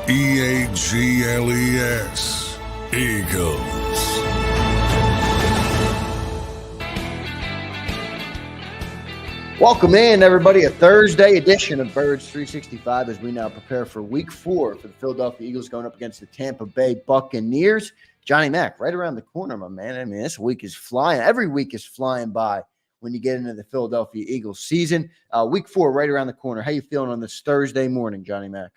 Eagles. Eagles. Welcome in, everybody. A Thursday edition of Birds 365 as we now prepare for Week 4 for the Philadelphia Eagles going up against the Tampa Bay Buccaneers. Johnny Mac, right around the corner, my man. I mean, this week is flying. Every week is flying by when you get into the Philadelphia Eagles season. Week 4 right around the corner. How you feeling on this Thursday morning, Johnny Mac?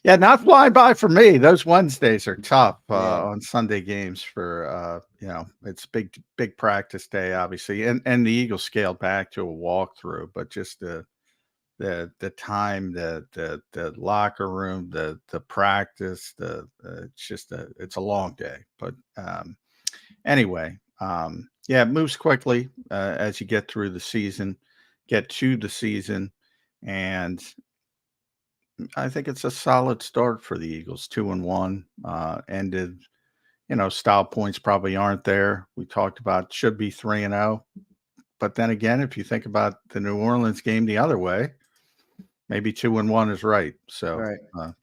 Yeah, not flying by for me. Those Wednesdays are tough on Sunday games for it's big practice day, obviously, and the Eagles scaled back to a walkthrough, but just the time, the locker room, the practice, it's a long day. But anyway, it moves quickly as you get to the season, and I think it's a solid start for the Eagles. 2-1 ended. Style points probably aren't there. We talked about should be 3-0, but then again, if you think about the New Orleans game the other way, maybe 2-1 is right. So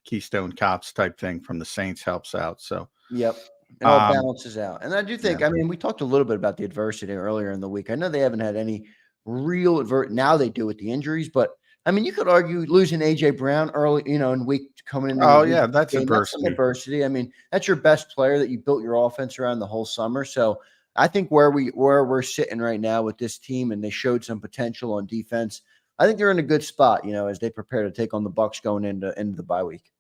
Keystone Cops type thing from the Saints helps out. So it all balances out. And I do think, we talked a little bit about the adversity earlier in the week. I know they haven't had any real now they do with the injuries, but you could argue losing A.J. Brown early, in week coming into that's adversity. That's some adversity. That's your best player that you built your offense around the whole summer. So I think where we're sitting right now with this team, and they showed some potential on defense, I think they're in a good spot, as they prepare to take on the Bucs going into the bye week.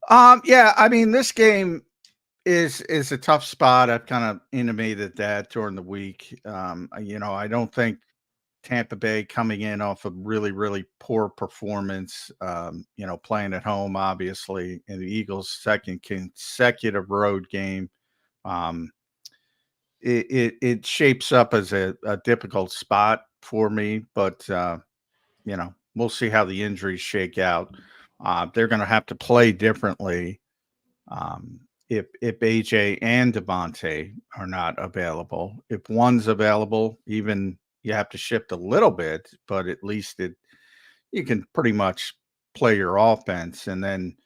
This game is a tough spot. I've kind of intimated that during the week. I don't think Tampa Bay coming in off a really, really poor performance, playing at home, obviously, in the Eagles' second consecutive road game. It shapes up as a difficult spot for me, but, we'll see how the injuries shake out. They're going to have to play differently if AJ and Devontae are not available. If one's available, even you have to shift a little bit, but at least you can pretty much play your offense, and then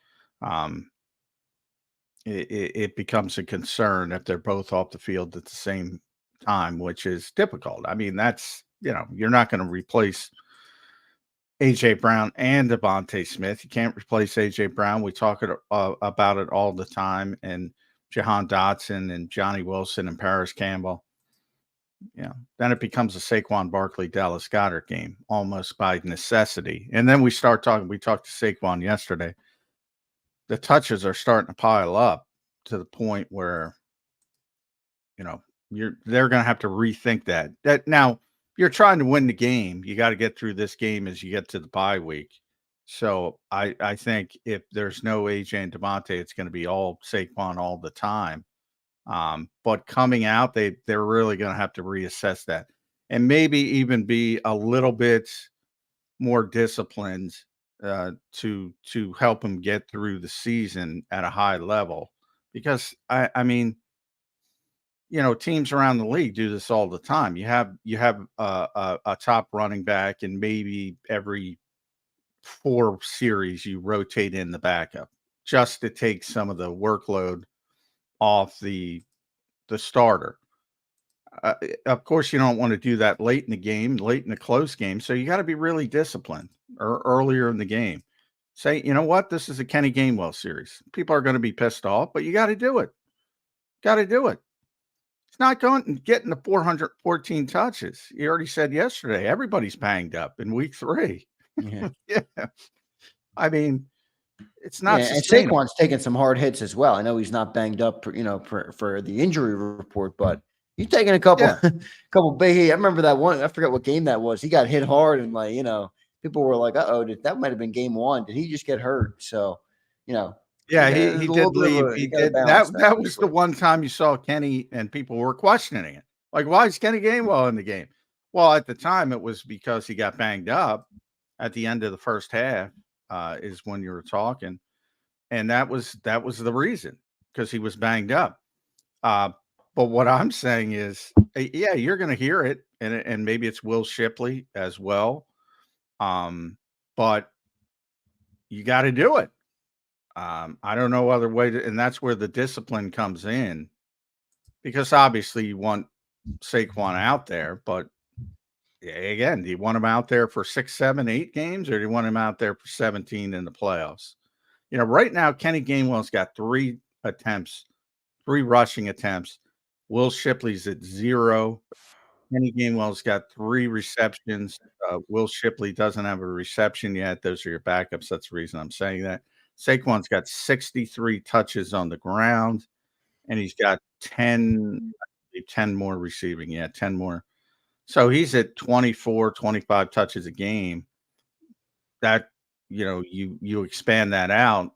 it becomes a concern if they're both off the field at the same time, which is difficult. That's you're not going to replace A.J. Brown and Devontae Smith. You can't replace A.J. Brown. We talk about it all the time, and Jahan Dotson and Johnny Wilson and Paris Campbell. Then it becomes a Saquon Barkley, Dallas Goedert game almost by necessity. And then we talked to Saquon yesterday. The touches are starting to pile up to the point where, they're going to have to rethink that now you're trying to win the game. You got to get through this game as you get to the bye week. So I think if there's no AJ and Devontae, it's going to be all Saquon all the time. But coming out, they're really going to have to reassess that and maybe even be a little bit more disciplined to help them get through the season at a high level. Because teams around the league do this all the time. You have a top running back, and maybe every 4 series you rotate in the backup just to take some of the workload off the starter. Of course, you don't want to do that late in the game, late in the close game. So you got to be really disciplined earlier in the game. Say, you know what? This is a Kenny Gainwell series. People are going to be pissed off, but you got to do it. It's not going and getting the 414 touches. You already said yesterday, everybody's banged up in week 3. Yeah. It's not. And Saquon's taking some hard hits as well. I know he's not banged up, for the injury report, but he's taking a couple big. I remember that one. I forget what game that was. He got hit hard, and people were like, "Uh-oh, that might have been game 1. Did he just get hurt?" So, he did leave. He did. That was the one time you saw Kenny, and people were questioning it. Like, why is Kenny Gainwell in the game? Well, at the time, it was because he got banged up at the end of the first half. Is when you were talking, and that was the reason, because he was banged up. But what I'm saying is, you're going to hear it, and maybe it's Will Shipley as well. But you got to do it. I don't know other way to, and that's where the discipline comes in, because obviously you want Saquon out there, but again, do you want him out there for 6, 7, 8 games, or do you want him out there for 17 in the playoffs? Right now, Kenny Gainwell's got 3 attempts, 3 rushing attempts. Will Shipley's at 0. Kenny Gainwell's got 3 receptions. Will Shipley doesn't have a reception yet. Those are your backups. That's the reason I'm saying that. Saquon's got 63 touches on the ground, and he's got 10 more receiving. Yeah, 10 more. So he's at 24, 25 touches a game. That, you expand that out,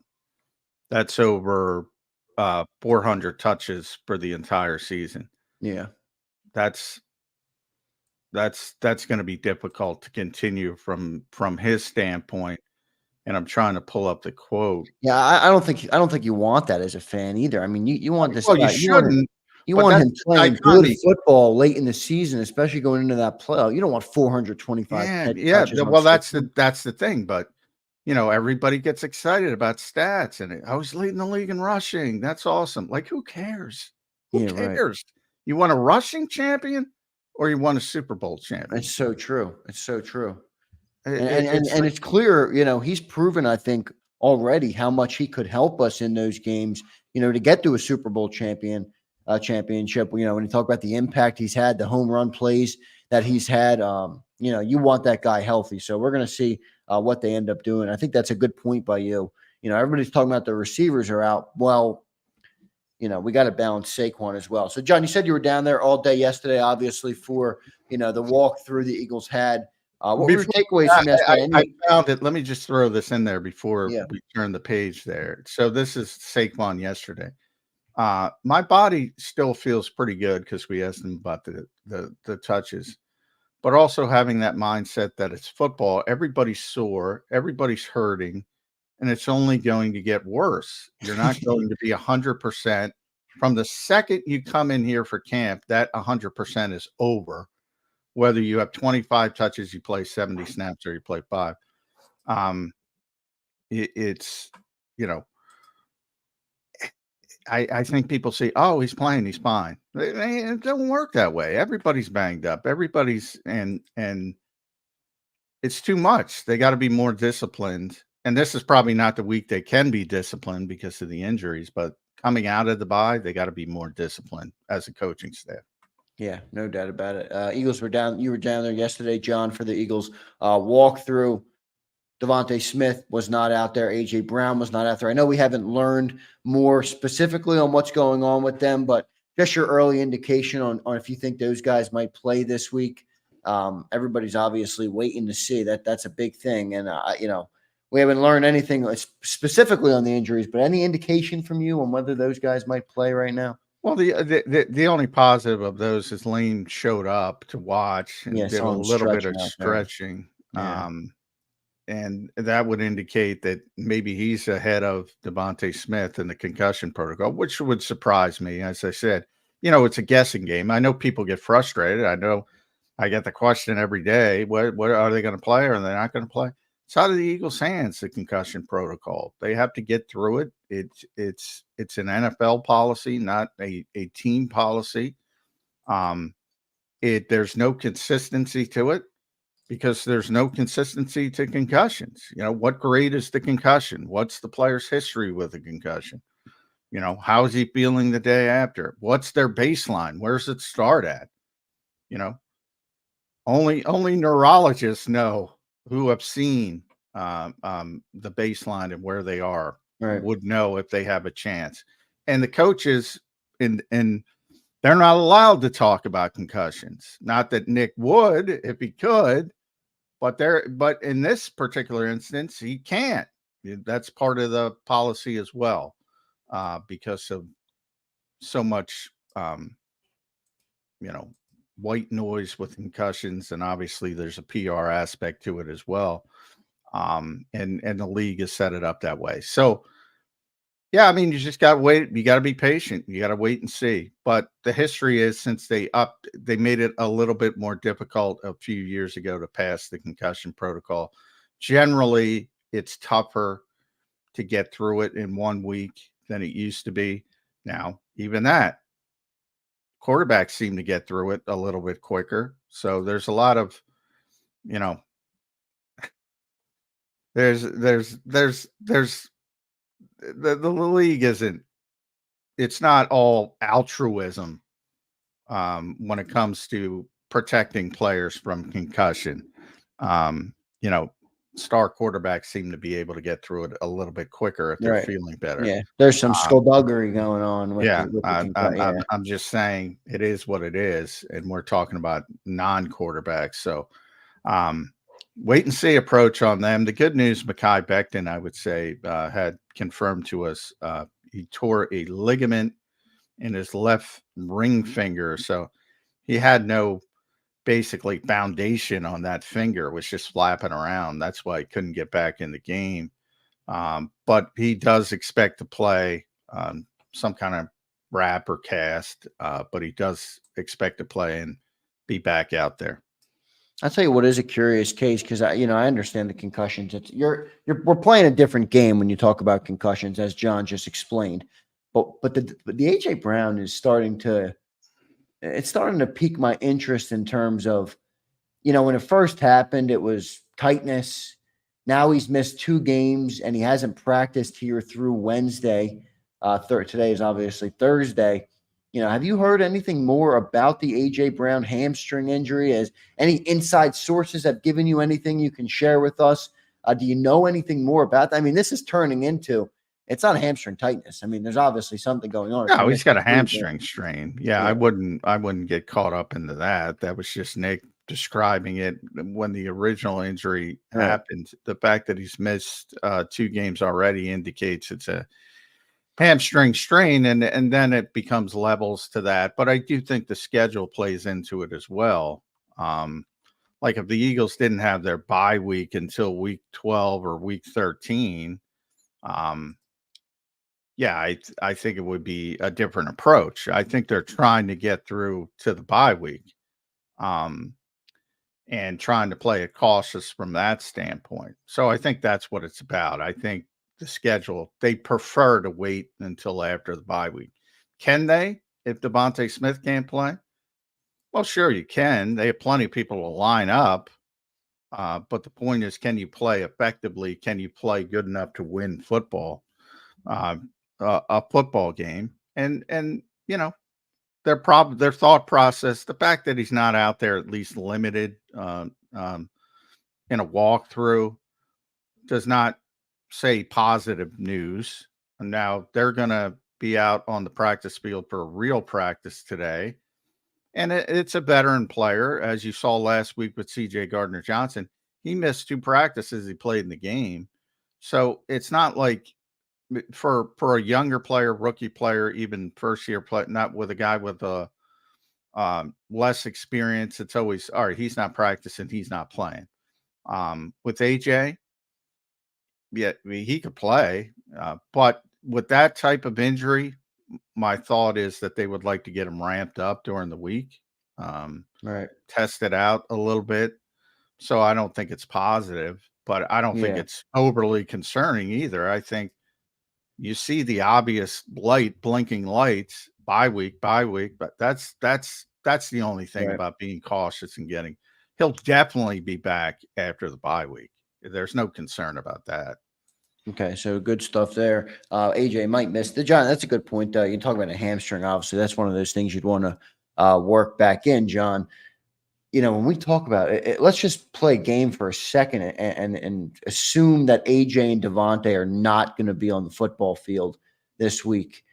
that's over 400 touches for the entire season. Yeah. That's going to be difficult to continue from his standpoint. And I'm trying to pull up the quote. Yeah, I don't think you want that as a fan either. I mean, you want this Well, guy, you shouldn't. you but want him that's the playing good dichotomy. football late in the season, especially going into that playoff. You don't want 425 Yeah. touches. Well, that's the thing. But everybody gets excited about stats, and I was leading the league in rushing. That's awesome. Like, who cares? Who Yeah, right. cares? You want a rushing champion, or you want a Super Bowl champion? It's so true. It's so true. It's And it's clear, he's proven, I think, already how much he could help us in those games, to get to a Super Bowl championship. When you talk about the impact he's had, the home run plays that he's had, you want that guy healthy. So we're going to see what they end up doing. I think that's a good point by you. Everybody's talking about the receivers are out. Well, we got to balance Saquon as well. So, John, you said you were down there all day yesterday, obviously, for, the walkthrough the Eagles had. What were your takeaways from yesterday? I found it. Let me just throw this in there before Yeah. we turn the page there. So this is Saquon yesterday. My body still feels pretty good because we asked him about the touches, but also having that mindset that it's football. Everybody's sore, everybody's hurting, and it's only going to get worse. You're not going to be 100% from the second you come in here for camp. That 100% is over. Whether you have 25 touches, you play 70 snaps, or you play 5. It's, I think people say, oh, he's playing, he's fine. It doesn't work that way. Everybody's banged up. Everybody's and it's too much. They got to be more disciplined. And this is probably not the week they can be disciplined because of the injuries, but coming out of the bye, they got to be more disciplined as a coaching staff. Yeah, no doubt about it. Eagles were down. You were down there yesterday, John, for the Eagles walkthrough. Devontae Smith was not out there. A.J. Brown was not out there. I know we haven't learned more specifically on what's going on with them, but just your early indication on if you think those guys might play this week. Everybody's obviously waiting to see that. That's a big thing. And, we haven't learned anything specifically on the injuries, but any indication from you on whether those guys might play right now? Well, the only positive of those is Lane showed up to watch and did a little bit of stretching. Yeah. And that would indicate that maybe he's ahead of Devontae Smith in the concussion protocol, which would surprise me. As I said, it's a guessing game. I know people get frustrated. I know I get the question every day, what are they going to play, or are they not going to play? It's out of the Eagles' hands, the concussion protocol. They have to get through it. It's an NFL policy, not a team policy. There's no consistency to it because there's no consistency to concussions. What grade is the concussion? What's the player's history with a concussion? How is he feeling the day after? What's their baseline? Where's it start at? Only neurologists know, who have seen the baseline and where they are, Right. would know if they have a chance. And the coaches, and they're not allowed to talk about concussions. Not that Nick would if he could, but in this particular instance, he can't. That's part of the policy as well, because of so much, white noise with concussions, and obviously there's a PR aspect to it as well. And the league has set it up that way. So, yeah, I mean, you just got to wait. You got to be patient. You got to wait and see. But the history is, since they made it a little bit more difficult a few years ago to pass the concussion protocol. Generally, it's tougher to get through it in 1 week than it used to be. Now, even that, quarterbacks seem to get through it a little bit quicker. So there's a lot of, you know, there's the league isn't, it's not all altruism when it comes to protecting players from concussion. You know, star quarterbacks seem to be able to get through it a little bit quicker if they're Right. feeling better. Yeah. There's some skullduggery going on with Yeah, the I'm just saying it is what it is, and we're talking about non-quarterbacks. So, wait and see approach on them. The good news, Mekhi Becton, I would say, had confirmed to us he tore a ligament in his left ring finger, so he had no basically foundation on that finger. It was just flapping around. That's why he couldn't get back in the game. But he does expect to play some kind of wrap or cast, but he does expect to play and be back out there. I'll tell you what is a curious case, because I understand the concussions. We're playing a different game when you talk about concussions, as John just explained. But the AJ Brown is starting to pique my interest in terms of, when it first happened, it was tightness. Now he's missed 2 games and he hasn't practiced here through Wednesday. Today is obviously Thursday. Have you heard anything more about the AJ Brown hamstring injury? As any inside sources have given you anything you can share with us? Do you know anything more about that? I mean, this is turning into, it's not hamstring tightness. I mean, there's obviously something going on. No, he's got a hamstring strain. Yeah, I wouldn't get caught up into that. That was just Nick describing it when the original injury happened. The fact that he's missed 2 games already indicates it's a hamstring strain, and then it becomes levels to that. But I do think the schedule plays into it as well. Like if the Eagles didn't have their bye week until week 12 or week 13, yeah, I think it would be a different approach. I think they're trying to get through to the bye week, and trying to play it cautious from that standpoint. So I think that's what it's about. I think the schedule, they prefer to wait until after the bye week. Can they, if Devontae Smith can't play? Well, sure you can. They have plenty of people to line up. But the point is, can you play effectively? Can you play good enough to win football, a football game? And their thought process, the fact that he's not out there at least limited in a walkthrough, does not say positive news. And now they're going to be out on the practice field for a real practice today. And it's a veteran player, as you saw last week with CJ Gardner-Johnson. He missed 2 practices he played in the game. So it's not like for a younger player, rookie player, even first-year player, not with a guy with a less experience, it's always, all right, he's not practicing, he's not playing. With AJ, yeah, I mean, he could play, but with that type of injury, my thought is that they would like to get him ramped up during the week, test it out a little bit. So I don't think it's positive, but I don't think it's overly concerning either. I think you see the obvious blinking lights, bye week, but that's the only thing about being cautious and getting. He'll definitely be back after the bye week. There's no concern about that. Okay, so good stuff there. AJ might miss the John. That's a good point. You talk about a hamstring. Obviously, that's one of those things you'd want to work back in, John. When we talk about it, let's just play a game for a second and assume that AJ and Devontae are not going to be on the football field this week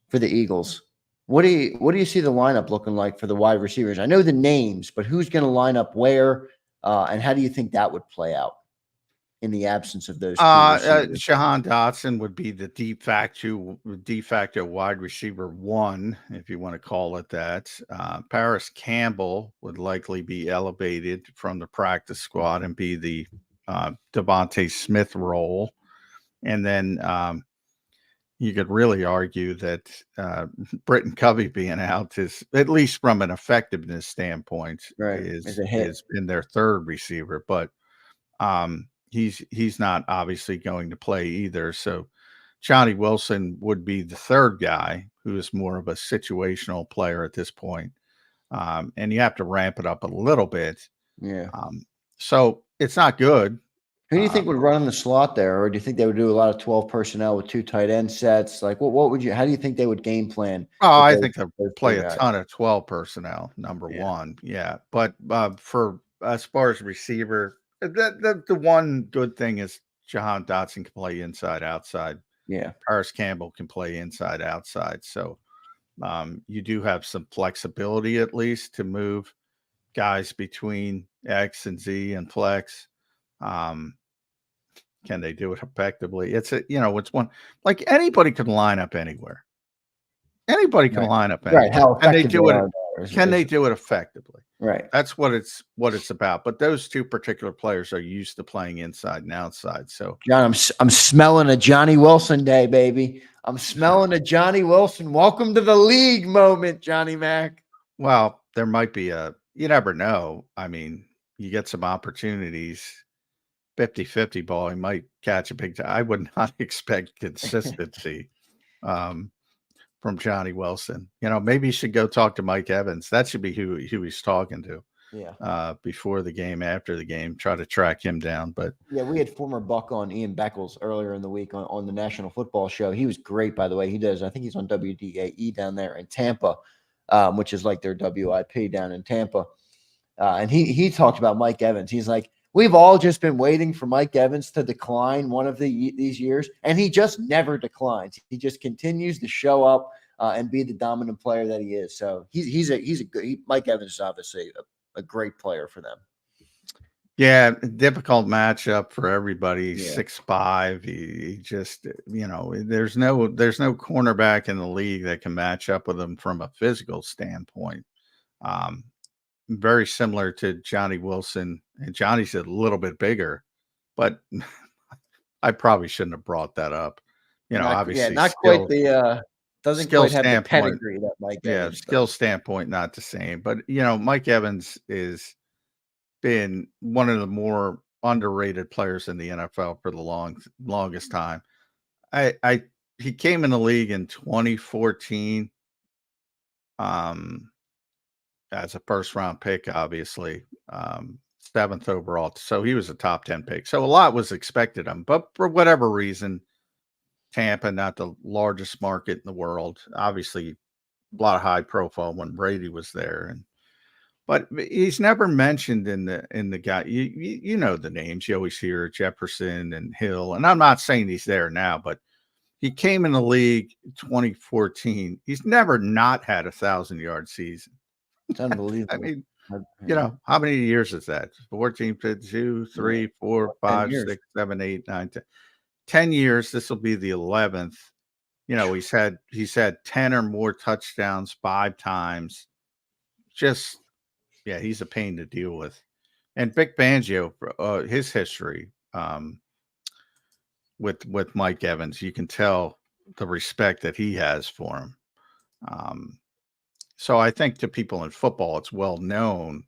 for the Eagles. What do you see the lineup looking like for the wide receivers? I know the names, but who's going to line up where, and how do you think that would play out in the absence of those two receivers? Jahan Dotson would be the de facto wide receiver 1, if you want to call it that. Paris Campbell would likely be elevated from the practice squad and be the Devontae Smith role. And then you could really argue that Britton Covey being out is, at least from an effectiveness standpoint, is been their 3rd receiver. But he's not obviously going to play either. So Johnny Wilson would be the third guy who is more of a situational player at this point. And you have to ramp it up a little bit. Yeah. So it's not good. Who do you think would run in the slot there, or do you think they would do a lot of 12 personnel with 2 tight end sets? Like, what would you? How do you think they would game plan? Oh, I those, think they'll those play two a guys? ton of 12 personnel, number one. Yeah. But for as far as receiver, the one good thing is Jahan Dotson can play inside, outside. Yeah. Paris Campbell can play inside, outside. So you do have some flexibility at least to move guys between X and Z and flex. Can they do it effectively? It's one like anybody can line up anywhere. Anybody can line up anywhere. Right. How and they effective do they it. are, Can they do it effectively? Right. That's what it's about. But those two particular players are used to playing inside and outside. So John, I'm smelling a Johnny Wilson day, baby. I'm smelling a Johnny Wilson. Welcome to the league moment, Johnny Mac. Well, there might be you never know. I mean, you get some opportunities. 50-50 ball, he might catch a big time. I would not expect consistency from Johnny Wilson. Maybe you should go talk to Mike Evans. That should be who he's talking to. Yeah. Before the game, after the game, try to track him down. But yeah, we had former Buck on Ian Beckles earlier in the week on the National Football Show. He was great, by the way. I think he's on WDAE down there in Tampa, which is like their WIP down in Tampa. And he talked about Mike Evans. He's like, we've all just been waiting for Mike Evans to decline one of these years, and he just never declines. He just continues to show up and be the dominant player that he is. So he's a good. Mike Evans is obviously a great player for them. Yeah, difficult matchup for everybody. Yeah. 6'5". He just there's no cornerback in the league that can match up with him from a physical standpoint. Very similar to Johnny Wilson, and Johnny's a little bit bigger, but I probably shouldn't have brought that up. Obviously, not quite the doesn't quite have the pedigree that Mike Evans. Skill standpoint, not the same. But Mike Evans is been one of the more underrated players in the NFL for the longest time. He came in the league in 2014. As a first-round pick, obviously, 7th overall. So he was a top 10 pick. So a lot was expected of him. But for whatever reason, Tampa, not the largest market in the world, obviously a lot of high profile when Brady was there. But he's never mentioned in the guy. You know the names. You always hear Jefferson and Hill. And I'm not saying he's there now, but he came in the league 2014. He's never not had 1,000-yard season. It's unbelievable. I mean, how many years is that? 14, 52, 3, 4, 5, 6, 7, 8, 9, 10. 10 years. This will be the 11th. He's had 10 or more touchdowns 5 times. Just, he's a pain to deal with. And Vic Fangio, his history with Mike Evans, you can tell the respect that he has for him. So I think to people in football, it's well known,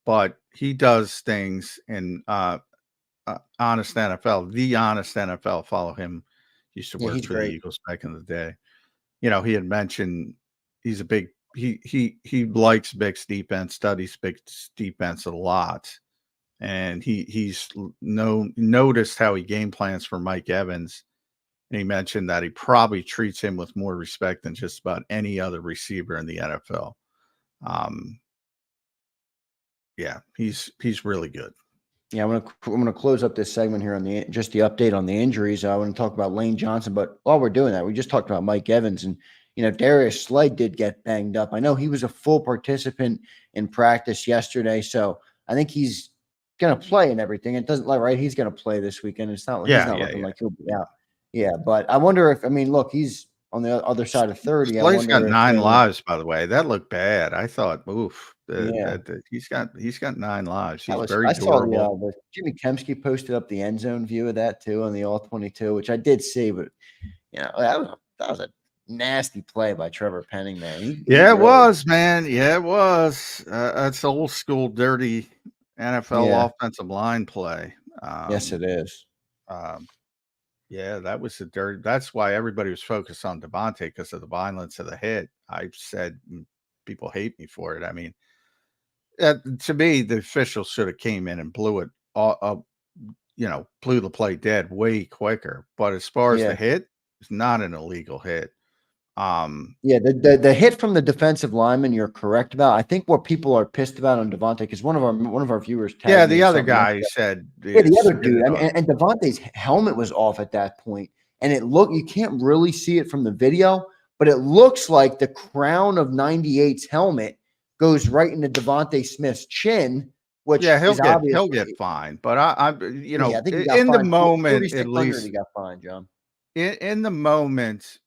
but he does things in Honest NFL. The Honest NFL, follow him. Used to work for the Eagles back in the day. He had mentioned he's a big. He likes Vic's defense, studies Vic's defense a lot, and he's noticed how he game plans for Mike Evans. And he mentioned that he probably treats him with more respect than just about any other receiver in the NFL. He's really good. Yeah, I'm gonna close up this segment here on just the update on the injuries. I want to talk about Lane Johnson, but while we're doing that, we just talked about Mike Evans, and Darius Slade did get banged up. I know he was a full participant in practice yesterday, so I think he's gonna play and everything. It doesn't look right. He's gonna play this weekend. It's not. He's not looking like he'll be out. Yeah, but I wonder if look, he's on the other side of 30. Slade's got 9 lives, by the way. That looked bad. I thought, oof. He's got 9 lives. He's very durable. Saw Jimmy Kemsky posted up the end zone view of that too on the All-22, which I did see, but that was a nasty play by Trevor Penning, man. It was, man. Yeah, it was. That's old school dirty NFL offensive line play. Yes, it is. Um, yeah, that was the dirt. That's why everybody was focused on Devontae because of the violence of the hit. I said people hate me for it. I mean, to me, the officials should have came in and blew it all up, blew the play dead way quicker. But as far as the Yeah. hit, it's not an illegal hit. Yeah, the hit from the defensive lineman, you're correct about. I think what people are pissed about on Devontae, because one of our viewers tagged Yeah, me the in other something guy yesterday. said, Yeah, the other spit dude. it I mean, on. and Devontae's helmet was off at that point, and you can't really see it from the video, but it looks like the crown of 98's helmet goes right into Devontae Smith's chin, which Yeah, is he'll obviously, get fined. But I yeah, I think he got in the fined moment, at 4,600. He least got fined, John. in the moment,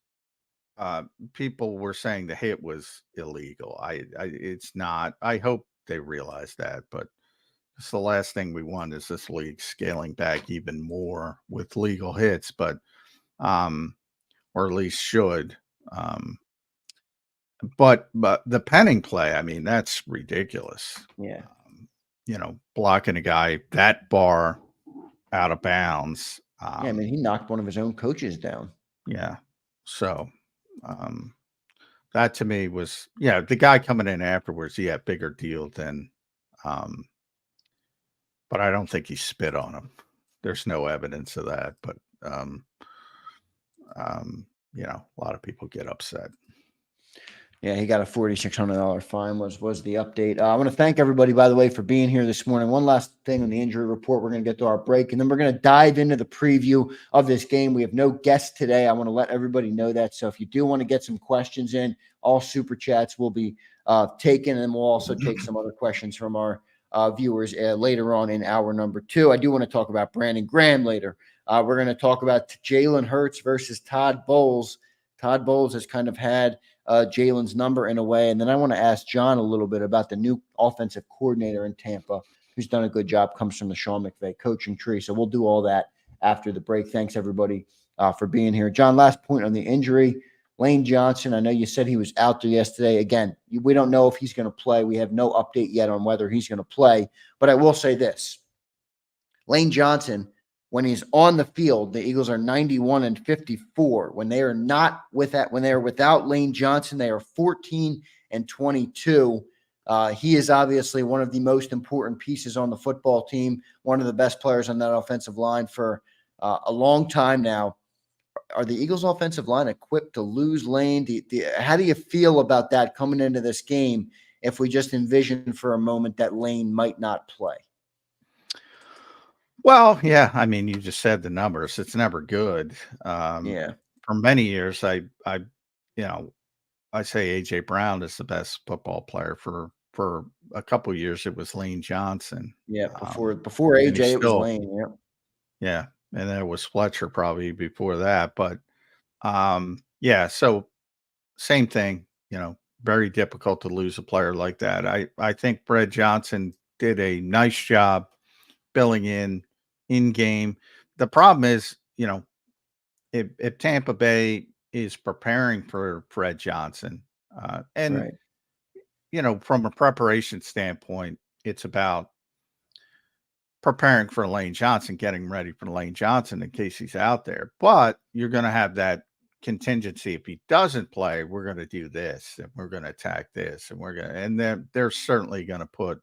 people were saying the hit was illegal. It's not. I hope they realize that, but it's the last thing we want is this league scaling back even more with legal hits, but or at least should. Um, but the penning play, I mean, that's ridiculous. Yeah. Blocking a guy that far out of bounds. Yeah, I mean, he knocked one of his own coaches down. Yeah. So, that to me was, the guy coming in afterwards, he had bigger deal than, but I don't think he spit on him. There's no evidence of that, but, a lot of people get upset. Yeah, he got a $4,600 fine was the update. I want to thank everybody, by the way, for being here this morning. One last thing on the injury report. We're going to get to our break, and then we're going to dive into the preview of this game. We have no guests today. I want to let everybody know that. So if you do want to get some questions in, all super chats will be taken, and we'll also take some other questions from our viewers later on in hour number 2. I do want to talk about Brandon Graham later. We're going to talk about Jalen Hurts versus Todd Bowles. Todd Bowles has kind of had Jalen's number in a way. And then I want to ask John a little bit about the new offensive coordinator in Tampa, who's done a good job, comes from the Sean McVay coaching tree. So we'll do all that after the break. Thanks, everybody, for being here. John, last point on the injury. Lane Johnson, I know you said he was out there yesterday. Again, we don't know if he's going to play. We have no update yet on whether he's going to play. But I will say this. Lane Johnson, when he's on the field, the Eagles are 91-54. When they are not with that, when they are without Lane Johnson, they are 14-22. He is obviously one of the most important pieces on the football team, one of the best players on that offensive line for a long time now. Are the Eagles' offensive line equipped to lose Lane? How do you feel about that coming into this game if we just envision for a moment that Lane might not play? Well, yeah, I mean, you just said the numbers. It's never good. Yeah. For many years, I say AJ Brown is the best football player. For a couple of years, it was Lane Johnson. Yeah, before and AJ, it was Lane. Yeah. Yeah, and then it was Fletcher probably before that. But so same thing. Very difficult to lose a player like that. I think Brad Johnson did a nice job filling in game. The problem is, if Tampa Bay is preparing for Fred Johnson, and Right. From a preparation standpoint, it's about preparing for Lane Johnson, getting ready for Lane Johnson in case he's out there. But you're going to have that contingency. If he doesn't play, we're going to do this, and we're going to attack this, and then they're certainly going to put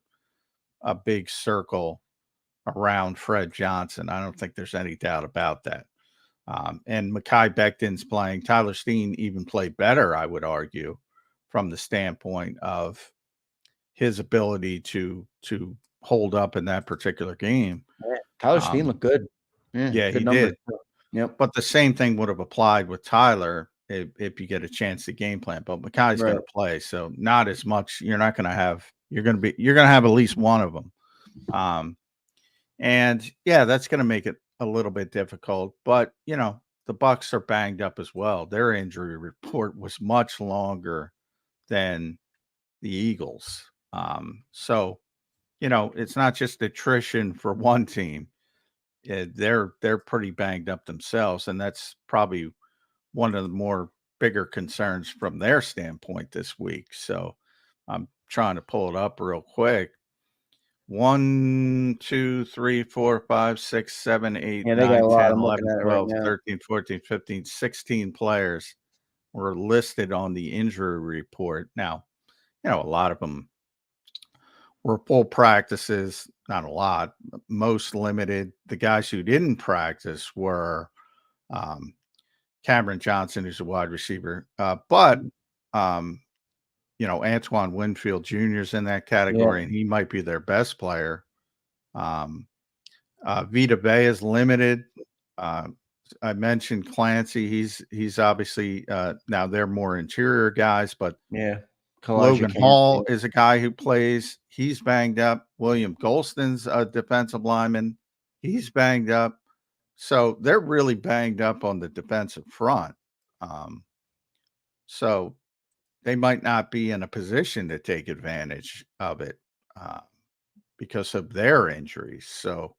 a big circle around Fred Johnson. I don't think there's any doubt about that. And Mekhi Becton's playing. Tyler Steen even played better, I would argue, from the standpoint of his ability to hold up in that particular game. Yeah. Tyler Steen looked good. Yeah, good he numbers. did. Yep. But the same thing would have applied with Tyler if you get a chance to game plan. But Mekhi's going to play, so not as much. You're going to have at least one of them. And that's going to make it a little bit difficult. But the Bucs are banged up as well. Their injury report was much longer than the Eagles. So it's not just attrition for one team. They're pretty banged up themselves, and that's probably one of the more bigger concerns from their standpoint this week. So I'm trying to pull it up real quick. 1, 2, 3, 4, 5, 6, 7, 8, Yeah, they got 9, a lot. 10, I'm 11, looking at it right 12, now. 13, 14, 15, 16 players were listed on the injury report. Now, a lot of them were full practices, not a lot, most limited. The guys who didn't practice were Cameron Johnson, who's a wide receiver, but Antoine Winfield Jr. is in that category, and he might be their best player. Vita Vea is limited. I mentioned Clancy. He's obviously now they're more interior guys, but Logan Hall is a guy who plays. He's banged up. William Golston's a defensive lineman. He's banged up. So they're really banged up on the defensive front. So they might not be in a position to take advantage of it because of their injuries. So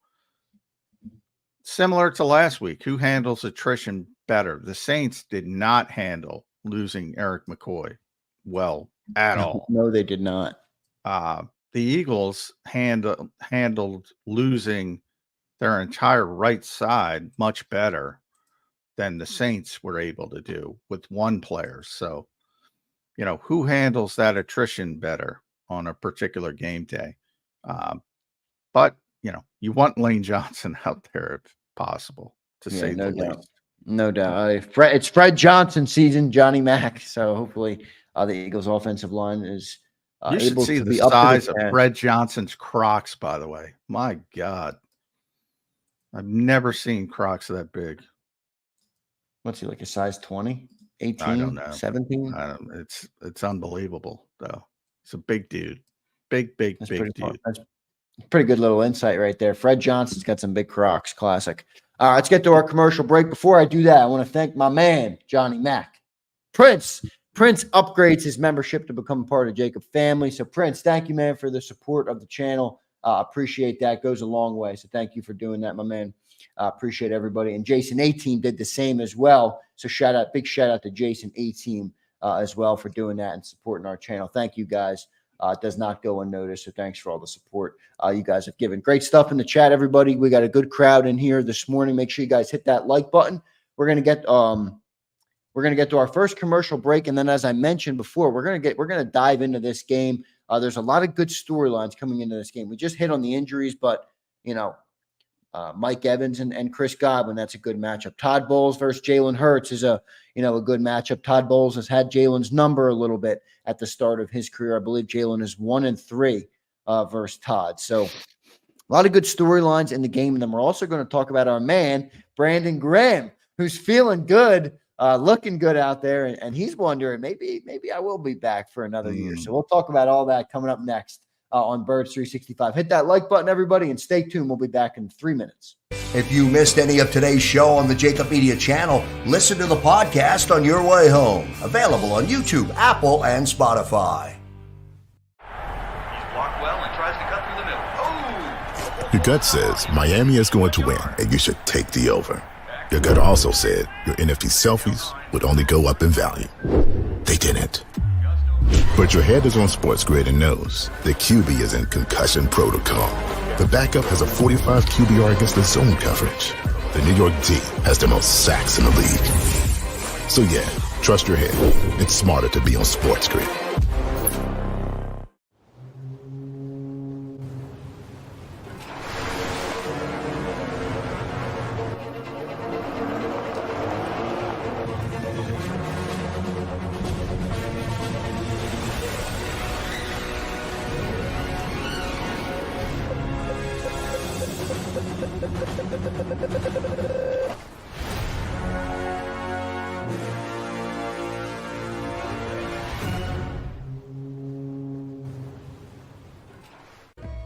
similar to last week, who handles attrition better? The Saints did not handle losing Eric McCoy well at all. No, they did not. The Eagles handled losing their entire right side much better than the Saints were able to do with one player. So, who handles that attrition better on a particular game day? But, you want Lane Johnson out there if possible, to say the least. No doubt. It's Fred Johnson season, Johnny Mack. So hopefully the Eagles offensive line is able to be up to the size of Fred Johnson's Crocs, by the way. My God. I've never seen Crocs that big. What's he, like a size 20, 18, I don't know. 17? It's unbelievable, though. It's a big dude. Big dude. That's pretty good little insight right there. Fred Johnson's got some big Crocs. Classic. All right, let's get to our commercial break. Before I do that, I want to thank my man, Johnny Mack. Prince upgrades his membership to become part of the JAKIB family. So, Prince, thank you, man, for the support of the channel. Appreciate that. Goes a long way. So thank you for doing that, my man. Appreciate everybody. And Jason A-Team did the same as well. So big shout out to Jason A-Team as well for doing that and supporting our channel. Thank you, guys. It does not go unnoticed. So thanks for all the support you guys have given. Great stuff in the chat, everybody. We got a good crowd in here this morning. Make sure you guys hit that like button. We're gonna get to our first commercial break, and then, as I mentioned before, we're gonna dive into this game. There's a lot of good storylines coming into this game. We just hit on the injuries, but Mike Evans and Chris Godwin, that's a good matchup. Todd Bowles versus Jalen Hurts is a good matchup. Todd Bowles has had Jalen's number a little bit at the start of his career. I believe Jalen is 1-3 versus Todd. So a lot of good storylines in the game. And then we're also going to talk about our man, Brandon Graham, who's feeling good, looking good out there. And he's wondering, maybe I will be back for another year. So we'll talk about all that coming up next on Birds 365. Hit that like button, everybody, and stay tuned. We'll be back in 3 minutes. If you missed any of today's show on the JAKIB Media channel, listen to the podcast on your way home. Available on YouTube, Apple, and Spotify. He's blocked well and tries to cut through the middle. Oh! Your gut says Miami is going to win, and you should take the over. Your gut also said your NFT selfies would only go up in value. They didn't. But your head is on Sports Grid and knows the QB is in concussion protocol. The backup has a 45 QBR against the zone coverage. The New York D has the most sacks in the league. So yeah, trust your head. It's smarter to be on Sports Grid.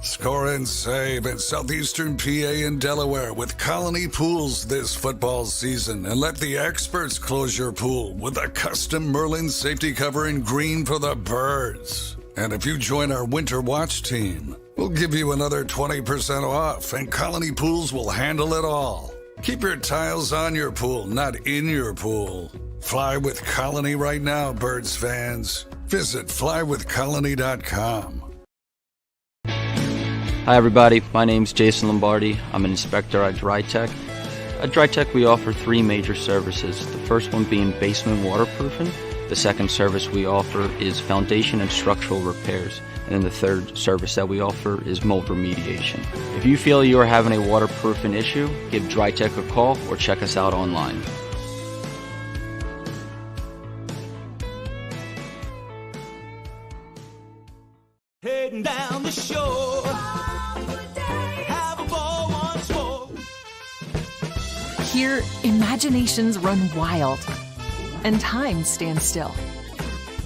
Score and save at Southeastern PA and Delaware with Colony Pools this football season, and let the experts close your pool with a custom Merlin safety cover in green for the birds. And if you join our Winter Watch team, we'll give you another 20% off, and Colony Pools will handle it all. Keep your tiles on your pool, not in your pool. Fly with Colony right now, birds fans. Visit flywithcolony.com. Hi everybody, my name's Jason Lombardi. I'm an inspector at DryTech. At DryTech we offer 3 major services, the first one being basement waterproofing, the second service we offer is foundation and structural repairs, and then the third service that we offer is mold remediation. If you feel you are having a waterproofing issue, give DryTech a call or check us out online. Heading down the shore, have a ball once more. Here, imaginations run wild and time stands still.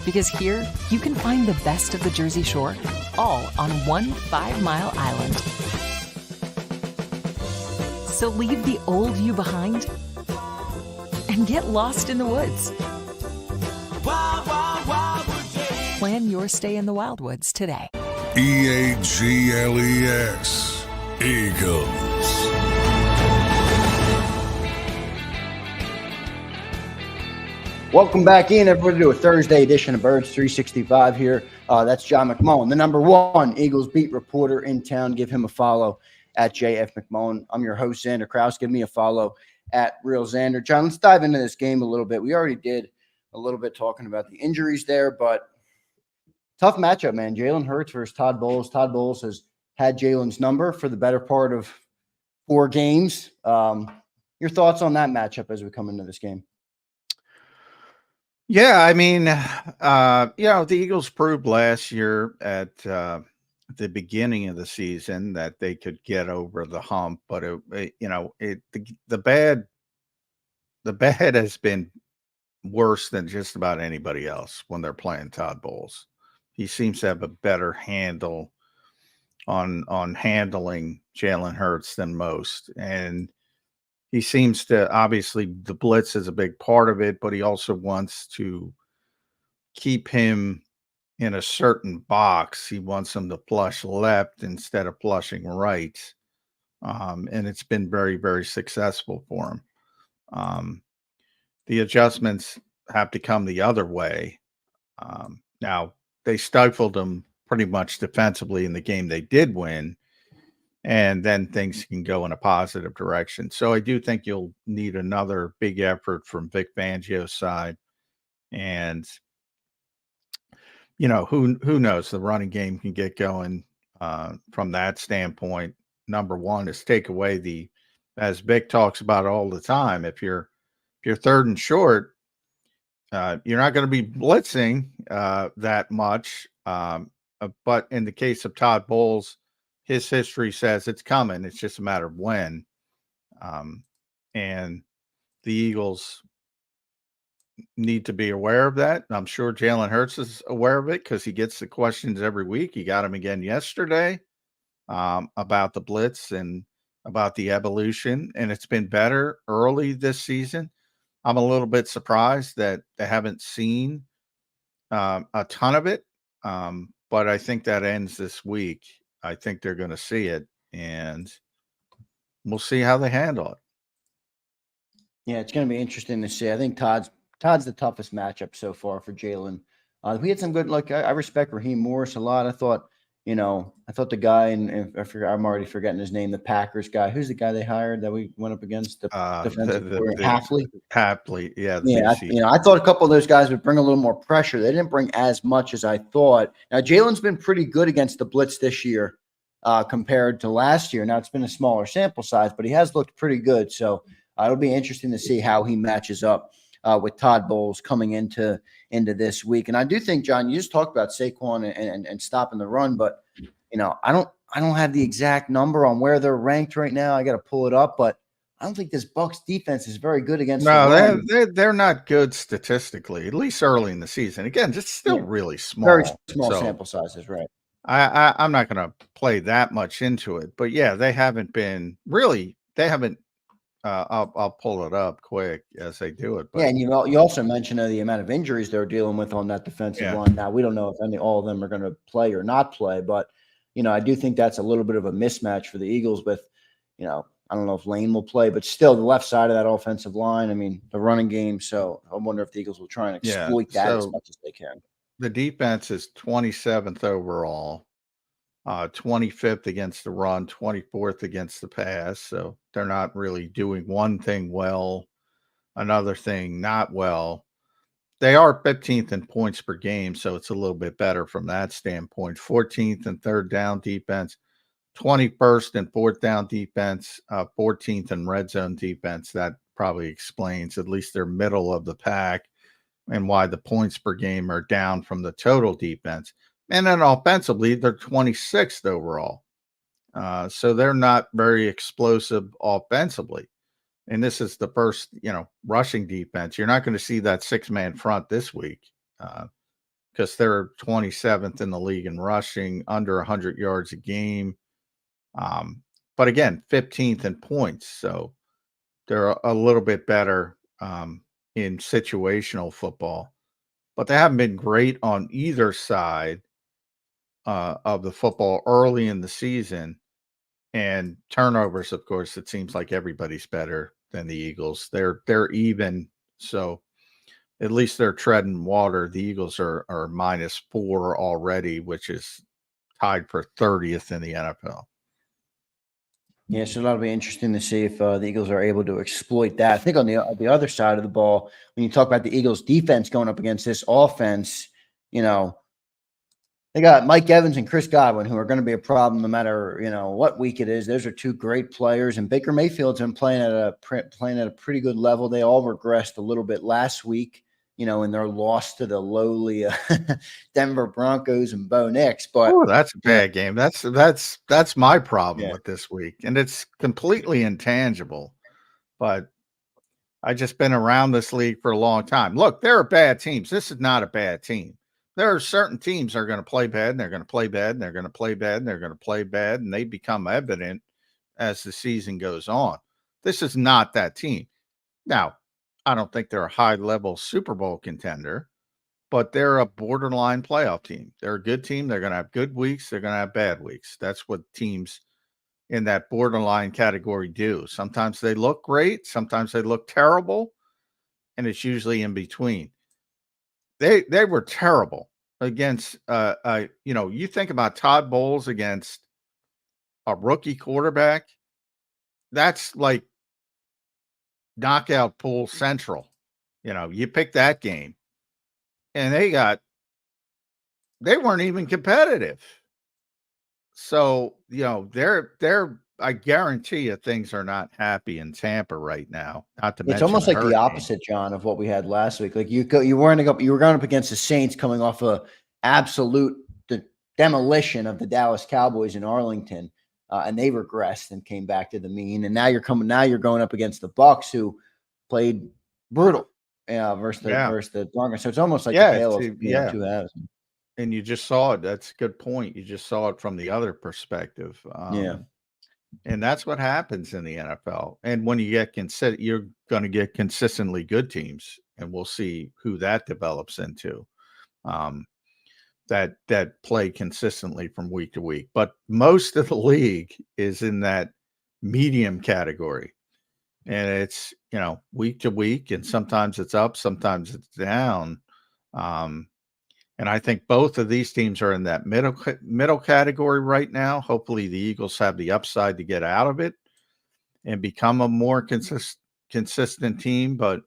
Because here, you can find the best of the Jersey Shore, all on one 5-mile island. So leave the old you behind and get lost in the woods. Wild, wild, wildwood day. Plan your stay in the Wildwoods today. EAGLES, Eagles. Welcome back in, everybody, to a Thursday edition of Birds 365 here. That's John McMullen, the #1 Eagles beat reporter in town. Give him a follow at JF McMullen. I'm your host, Zander Krause. Give me a follow at Real Zander. John, let's dive into this game a little bit. We already did a little bit talking about the injuries there, but tough matchup, man. Jalen Hurts versus Todd Bowles. Todd Bowles has had Jalen's number for the better part of 4 games. Your thoughts on that matchup as we come into this game? Yeah, I mean, the Eagles proved last year at the beginning of the season that they could get over the hump, but the bad has been worse than just about anybody else when they're playing Todd Bowles. He seems to have a better handle on handling Jalen Hurts than most, and he seems to, obviously the blitz is a big part of it, but he also wants to keep him in a certain box. He wants him to flush left instead of flushing right. And it's been very, very successful for him. The adjustments have to come the other way. Now, they stifled him pretty much defensively in the game they did win, and then things can go in a positive direction. So I do think you'll need another big effort from Vic Fangio's side. And, who knows? The running game can get going from that standpoint. Number one is take away as Vic talks about all the time, if you're 3rd and short, you're not going to be blitzing that much. But in the case of Todd Bowles, his history says it's coming. It's just a matter of when. And the Eagles need to be aware of that. I'm sure Jalen Hurts is aware of it because he gets the questions every week. He got them again yesterday about the blitz and about the evolution. And it's been better early this season. I'm a little bit surprised that they haven't seen a ton of it. But I think that ends this week. I think they're going to see it, and we'll see how they handle it. Yeah, it's going to be interesting to see. I think Todd's the toughest matchup so far for Jalen. We had some good luck. I respect Raheem Morris a lot. I thought the guy, and I'm already forgetting his name, the Packers guy. Who's the guy they hired that we went up against? The defensive Hafley. Hafley, yeah. I thought a couple of those guys would bring a little more pressure. They didn't bring as much as I thought. Now, Jalen's been pretty good against the blitz this year compared to last year. Now, it's been a smaller sample size, but he has looked pretty good. So it'll be interesting to see how he matches up with Todd Bowles coming into this week. And I do think, John, you just talked about Saquon and stopping the run, but I don't have the exact number on where they're ranked right now. I got to pull it up, but I don't think this Bucs defense is very good against. No, they're not good statistically, at least early in the season. Again, just still really small, very small sample sizes, right? I'm not going to play that much into it, but yeah, they haven't been really. They haven't. I'll pull it up quick as they do it. But. Yeah, and you also mentioned the amount of injuries they're dealing with on that defensive line. Now, we don't know if all of them are going to play or not play, but I do think that's a little bit of a mismatch for the Eagles with, I don't know if Lane will play, but still the left side of that offensive line, the running game. So I wonder if the Eagles will try and exploit that as much as they can. The defense is 27th overall. 25th against the run, 24th against the pass. So they're not really doing one thing well, another thing not well. They are 15th in points per game, so it's a little bit better from that standpoint. 14th in third down defense, 21st in fourth down defense, 14th in red zone defense. That probably explains at least they're middle of the pack and why the points per game are down from the total defense. And then offensively, they're 26th overall. So they're not very explosive offensively. And this is the first, rushing defense. You're not going to see that 6-man front this week because they're 27th in the league in rushing, under 100 yards a game. But again, 15th in points. So they're a little bit better in situational football. But they haven't been great on either side of the football early in the season. And turnovers, of course, it seems like everybody's better than the Eagles. They're even, so at least they're treading water. The Eagles are -4 already, which is tied for 30th in the NFL. Yeah, so that'll be interesting to see if the Eagles are able to exploit that. I think on the other side of the ball, when you talk about the Eagles' defense going up against this offense, they got Mike Evans and Chris Godwin, who are going to be a problem no matter what week it is. Those are two great players, and Baker Mayfield's been playing at a pretty good level. They all regressed a little bit last week, in their loss to the lowly Denver Broncos and Bo Nix. But that's a bad game. That's my problem with this week, and it's completely intangible. But I just been around this league for a long time. Look, there are bad teams. This is not a bad team. There are certain teams that are going to play bad, and they're going to play bad, and they're going to play bad, and they're going to play bad, and they become evident as the season goes on. This is not that team. Now, I don't think they're a high-level Super Bowl contender, but they're a borderline playoff team. They're a good team. They're going to have good weeks. They're going to have bad weeks. That's what teams in that borderline category do. Sometimes they look great. Sometimes they look terrible, and it's usually in between. They were terrible against, you think about Todd Bowles against a rookie quarterback. That's like knockout pool central. You pick that game, and they weren't even competitive. So, I guarantee you things are not happy in Tampa right now. Not to mention it's almost like hurricane. the opposite, John, of what we had last week. Like you were going up against the Saints, coming off a absolute demolition of the Dallas Cowboys in Arlington, and they regressed and came back to the mean. And now you're going up against the Bucs, who played brutal versus the Broncos. So it's almost like a tale of two halves. And you just saw it. That's a good point. You just saw it from the other perspective. And that's what happens in the NFL. And when you get you're going to get consistently good teams, and we'll see who that develops into. That play consistently from week to week. But most of the league is in that medium category. And it's, week to week, and sometimes it's up, sometimes it's down. And I think both of these teams are in that middle category right now. Hopefully the Eagles have the upside to get out of it and become a more consistent team. But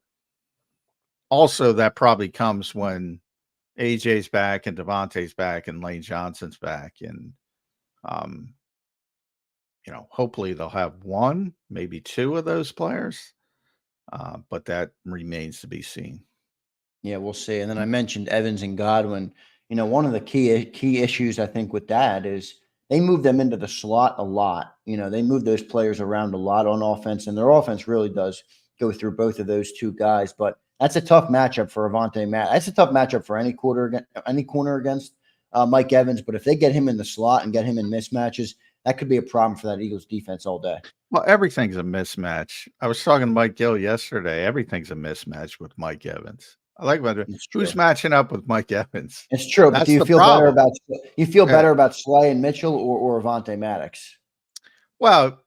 also that probably comes when AJ's back and Devontae's back and Lane Johnson's back. And, hopefully they'll have one, maybe two of those players. But that remains to be seen. Yeah, we'll see. And then I mentioned Evans and Godwin. One of the key issues I think with that is they move them into the slot a lot. They move those players around a lot on offense, and their offense really does go through both of those two guys. But that's a tough matchup for Avonte Matt. That's a tough matchup for any corner against Mike Evans. But if they get him in the slot and get him in mismatches, that could be a problem for that Eagles defense all day. Well, everything's a mismatch. I was talking to Mike Gill yesterday. Everything's a mismatch with Mike Evans. I like about who's matching up with Mike Evans. It's true. But do you feel better about Slay and Mitchell or Avonte Maddox? Well,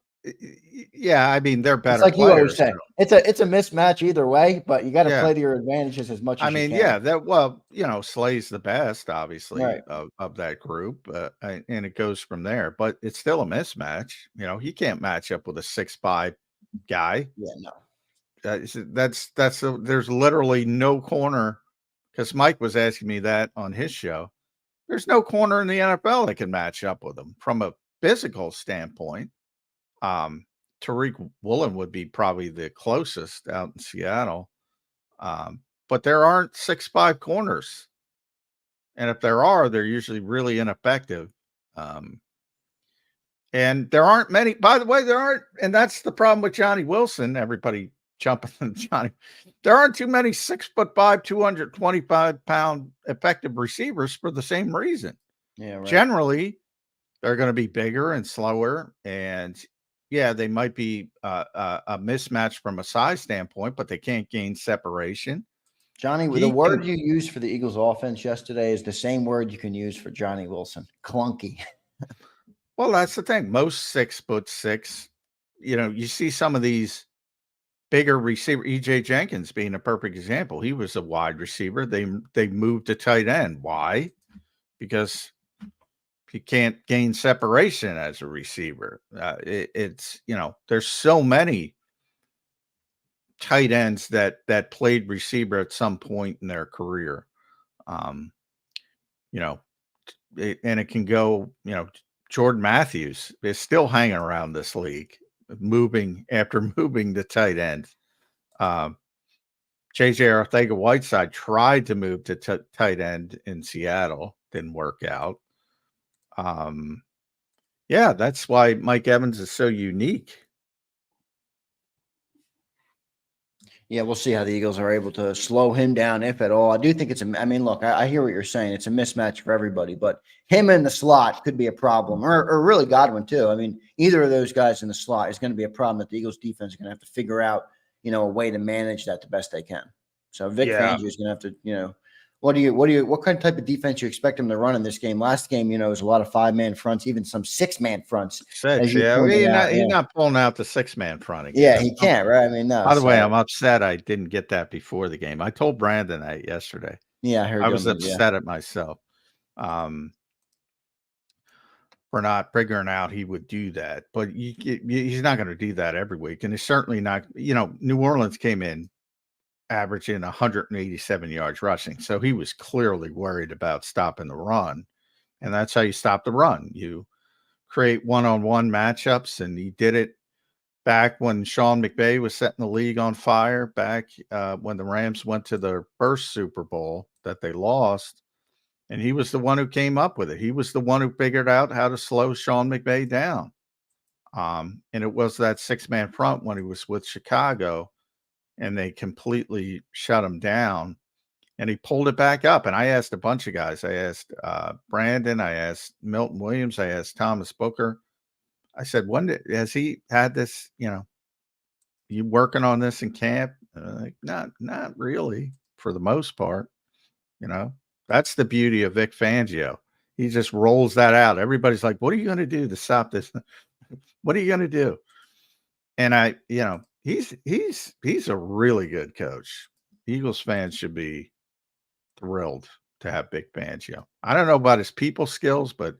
Yeah, I mean, they're better It's like you always players. say. So, It's a mismatch either way, but you got to yeah. play to your advantages as much I as you mean, can. yeah, well, Slay's the best, obviously, Right. of that group, and it goes from there. But it's still a mismatch. He can't match up with a 6'5" guy. Yeah, no. There's literally no corner, because Mike was asking me that on his show. There's no corner in the NFL that can match up with him from a physical standpoint. Tariq Woolen would be probably the closest out in Seattle. But there aren't 6'5" corners. And if there are, they're usually really ineffective. And there aren't many, by the way, and that's the problem with Johnny Wilson. Everybody jumping on Johnny. There aren't too many 6'5", 225-pound effective receivers for the same reason. Yeah, right. Generally, they're going to be bigger and slower, and yeah, they might be a mismatch from a size standpoint, but they can't gain separation. Johnny, the word you used for the Eagles offense yesterday is the same word you can use for Johnny Wilson. Clunky. Well, that's the thing. Most 6'6", you see some of these bigger receiver, EJ Jenkins being a perfect example. He was a wide receiver. They moved to tight end. Why? Because he can't gain separation as a receiver. There's so many tight ends that played receiver at some point in their career. And it can go, Jordan Matthews is still hanging around this league, moving to tight end. JJ Arcega-Whiteside tried to move to tight end in Seattle, didn't work out. Yeah, that's why Mike Evans is so unique. Yeah, we'll see how the Eagles are able to slow him down, if at all. I do think look, I hear what you're saying. It's a mismatch for everybody, but him in the slot could be a problem, or really Godwin too. I mean, either of those guys in the slot is going to be a problem that the Eagles defense is going to have to figure out, a way to manage that the best they can. So Vic Fangio is going to have to, what kind of type of defense you expect him to run in this game? Last game, it was a lot of 5-man fronts, even some 6-man fronts. He's not pulling out the 6-man front again. Yeah, he can't, right? I mean, no. By the way, I'm upset I didn't get that before the game. I told Brandon that yesterday. Yeah, I heard. I was upset at myself for not figuring out he would do that. But he's not going to do that every week, and he's certainly not. New Orleans came in averaging 187 yards rushing. So he was clearly worried about stopping the run. And that's how you stop the run. You create one-on-one matchups, and he did it back when Sean McVay was setting the league on fire, back when the Rams went to their first Super Bowl that they lost. And he was the one who came up with it. He was the one who figured out how to slow Sean McVay down. And it was that 6-man front when he was with Chicago, and they completely shut him down, and he pulled it back up. And I asked a bunch of guys. I asked Brandon. I asked Milton Williams. I asked Thomas Booker. I said, has he had this, you working on this in camp? Like, not really, for the most part. That's the beauty of Vic Fangio. He just rolls that out. Everybody's like, what are you going to do to stop this? What are you going to do? And he's a really good coach. Eagles fans should be thrilled to have Vic Fangio. I don't know about his people skills, but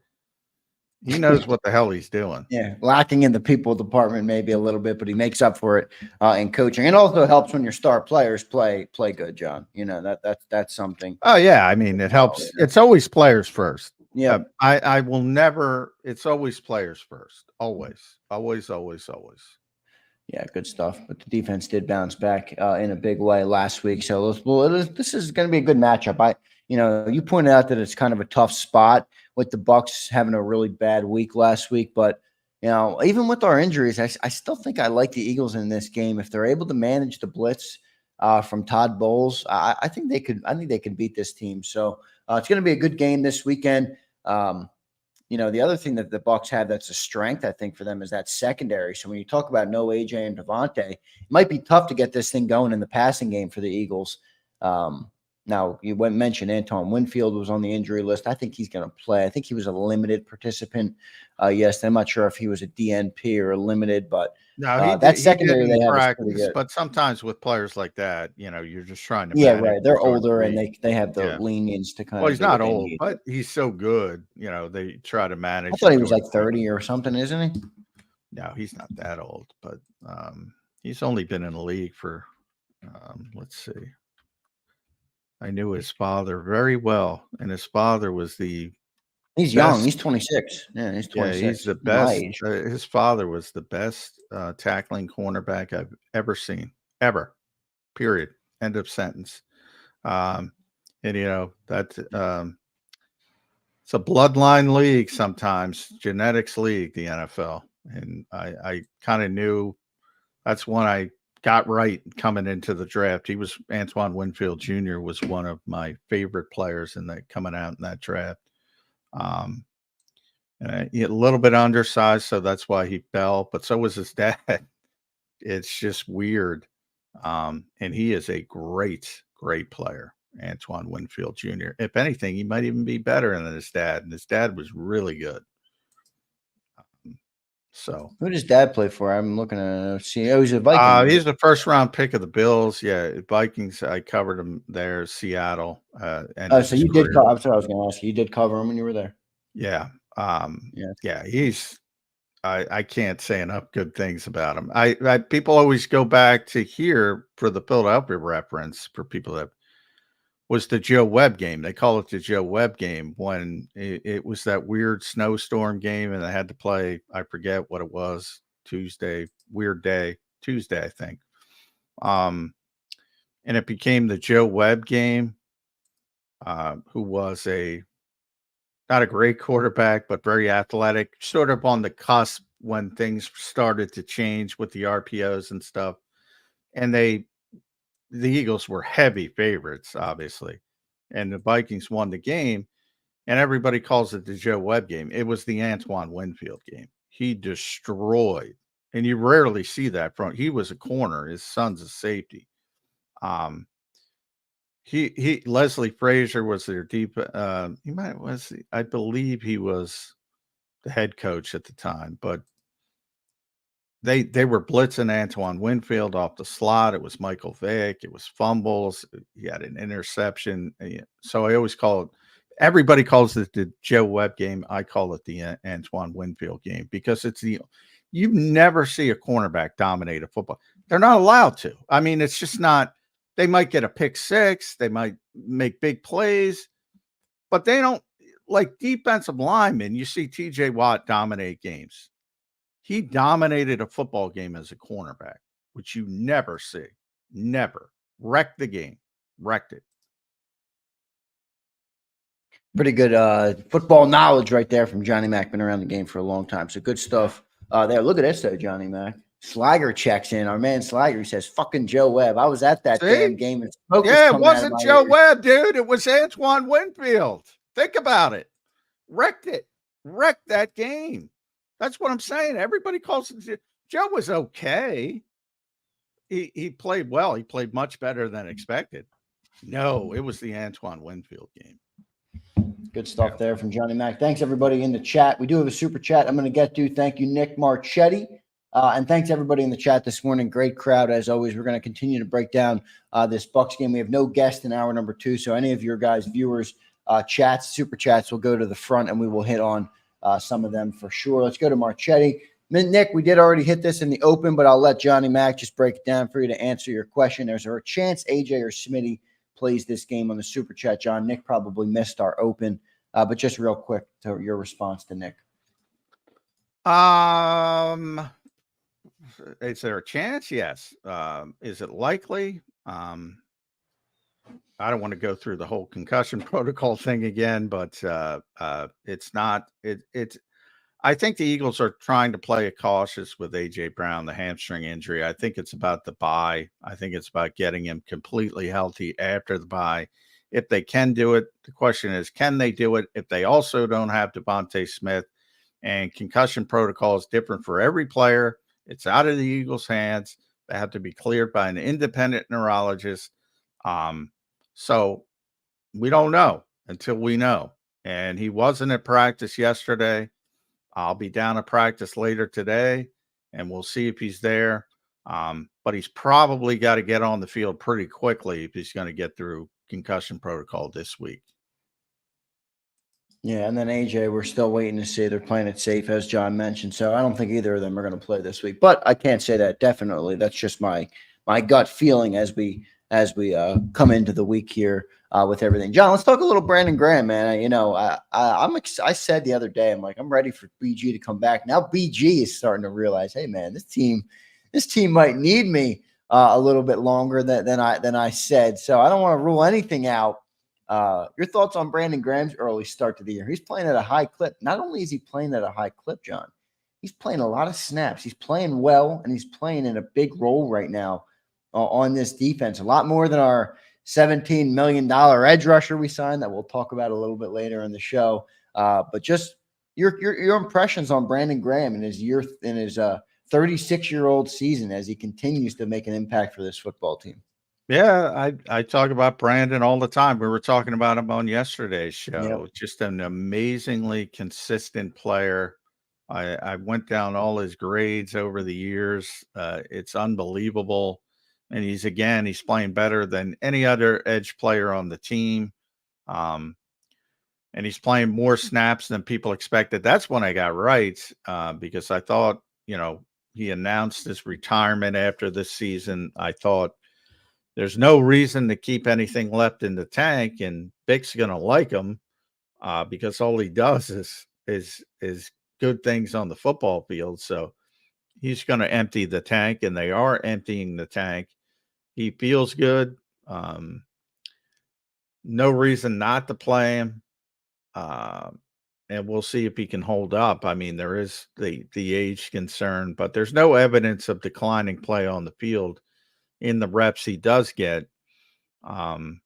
he knows what the hell he's doing. Yeah, lacking in the people department maybe a little bit, but he makes up for it in coaching. It also helps when your star players play good, John. That's something. Oh yeah, I mean it helps. It's always players first. Yeah, I will never. It's always players first. Always. Yeah, good stuff. But the defense did bounce back in a big way last week. So this is going to be a good matchup. You pointed out that it's kind of a tough spot with the Bucs having a really bad week last week. But, even with our injuries, I still think I like the Eagles in this game. If they're able to manage the blitz from Todd Bowles, I think they could beat this team. So it's going to be a good game this weekend. The other thing that the Bucs have that's a strength, I think, for them is that secondary. So when you talk about no AJ and Devontae, it might be tough to get this thing going in the passing game for the Eagles. Now, you went mentioned Antoine Winfield was on the injury list. I think he's going to play. I think he was a limited participant. Yes, I'm not sure if he was a DNP or a limited, but No, that he secondary didn't they have is pretty practice, good. but sometimes with players like that, you're just trying to Yeah, manage right. They're to a older and degree. they have the Yeah. lenience to kind Well, of he's do what not they old, need. but he's so good. They try to I manage thought him he to was a like degree. 30 or something, isn't he? No, he's not that old, but he's only been in the league for, let's see. I knew his father very well, and his father was the He's young. best. He's 26. Yeah, he's Yeah, he's 26. the My best. age. His father was the best tackling cornerback I've ever seen, ever. Period. End of sentence. Um, and that it's a bloodline league sometimes, genetics league, the NFL. And I kind of knew that's one I got right coming into the draft. Antoine Winfield Jr. was one of my favorite players coming out in that draft. And a little bit undersized, so that's why he fell. But so was his dad. It's just weird. And he is a great, great player, Antoine Winfield Jr. If anything, he might even be better than his dad. And his dad was really good. So Who does dad play for? I'm looking at see. Oh, he's a Viking. Right? he's the first round pick of the Bills. Yeah, Vikings. I covered him there, Seattle. And So you did. I'm sorry, I was going to ask you. You did cover him when you were there. Yeah. Yeah. Yeah. I can't say enough good things about him. I people always go back to here for the Philadelphia reference for people that was the Joe Webb game. They call it the Joe Webb game when it was that weird snowstorm game and they had to play, I forget what it was, Tuesday, Tuesday, I think. And it became the Joe Webb game, who was not a great quarterback, but very athletic, sort of on the cusp when things started to change with the RPOs and stuff. And the Eagles were heavy favorites, obviously. And the Vikings won the game, and everybody calls it the Joe Webb game. It was the Antoine Winfield game. He destroyed, and you rarely see that from. He was a corner. His son's a safety. Leslie Frazier was their deep. I believe he was the head coach at the time, but they were blitzing Antoine Winfield off the slot. It was Michael Vick. It was fumbles. He had an interception. So I always call it. Everybody calls it the Joe Webb game. I call it the Antoine Winfield game because you never see a cornerback dominate a football. They're not allowed to. I mean, it's just not. They might get a pick six. They might make big plays, but they don't like defensive linemen. You see TJ Watt dominate games. He dominated a football game as a cornerback, which you never see. Never. Wrecked the game. Wrecked it. Pretty good football knowledge right there from Johnny Mac. Been around the game for a long time. So good stuff there. Look at this, though, Johnny Mac. Slager checks in. Our man Slager, he says, fucking Joe Webb. I was at that damn game. And smoke was it coming out of wasn't my Joe ears. Webb, dude. It was Antoine Winfield. Think about it. Wrecked it. Wrecked that game. That's what I'm saying. Everybody calls it. Joe was okay. He played well. He played much better than expected. No, it was the Antoine Winfield game. Good stuff there from Johnny Mac. Thanks, everybody in the chat. We do have a super chat I'm going to get to. Thank you, Nick Marchetti. And thanks, everybody in the chat this morning. Great crowd, as always. We're going to continue to break down this Bucs game. We have no guest in hour number 2, so any of your guys' viewers' chats, super chats, will go to the front, and we will hit on some of them for sure. Let's go to Marchetti. Nick, we did already hit this in the open, but I'll let Johnny Mac just break it down for you to answer your question. There's a chance AJ or Smitty plays this game on the super chat. John, Nick probably missed our open, but just real quick to your response to Nick. Is there a chance? Yes. Is it likely? I don't want to go through the whole concussion protocol thing again, but it's not. I think the Eagles are trying to play it cautious with AJ Brown, the hamstring injury. I think it's about the bye. I think it's about getting him completely healthy after the bye. If they can do it, the question is, can they do it if they also don't have Devontae Smith? And concussion protocol is different for every player. It's out of the Eagles' hands. They have to be cleared by an independent neurologist. So we don't know until we know. And he wasn't at practice yesterday. I'll be down at practice later today, and we'll see if he's there. But he's probably got to get on the field pretty quickly if he's going to get through concussion protocol this week. Yeah, and then AJ, we're still waiting to see. They're playing it safe, as John mentioned. So I don't think either of them are going to play this week. But I can't say that definitely. That's just my gut feeling as we come into the week here with everything. John, let's talk a little Brandon Graham, man. You know, I said the other day, I'm like, I'm ready for BG to come back. Now BG is starting to realize, hey, man, this team might need me a little bit longer than I said. So I don't want to rule anything out. Your thoughts on Brandon Graham's early start to the year? He's playing at a high clip. Not only is he playing at a high clip, John, he's playing a lot of snaps. He's playing well, and he's playing in a big role right now on this defense. A lot more than our $17 million edge rusher we signed that we'll talk about a little bit later in the show. But just your impressions on Brandon Graham in his 36-year-old season as he continues to make an impact for this football team. Yeah, I talk about Brandon all the time. We were talking about him on yesterday's show. Yep. Just an amazingly consistent player. I went down all his grades over the years. It's unbelievable. And he's playing better than any other edge player on the team. And he's playing more snaps than people expected. That's when I got right, because I thought, he announced his retirement after this season. I thought, there's no reason to keep anything left in the tank, and Bick's going to like him because all he does is good things on the football field. So he's going to empty the tank, and they are emptying the tank. He feels good. No reason not to play him. And we'll see if he can hold up. I mean, there is the age concern, but there's no evidence of declining play on the field in the reps he does get. And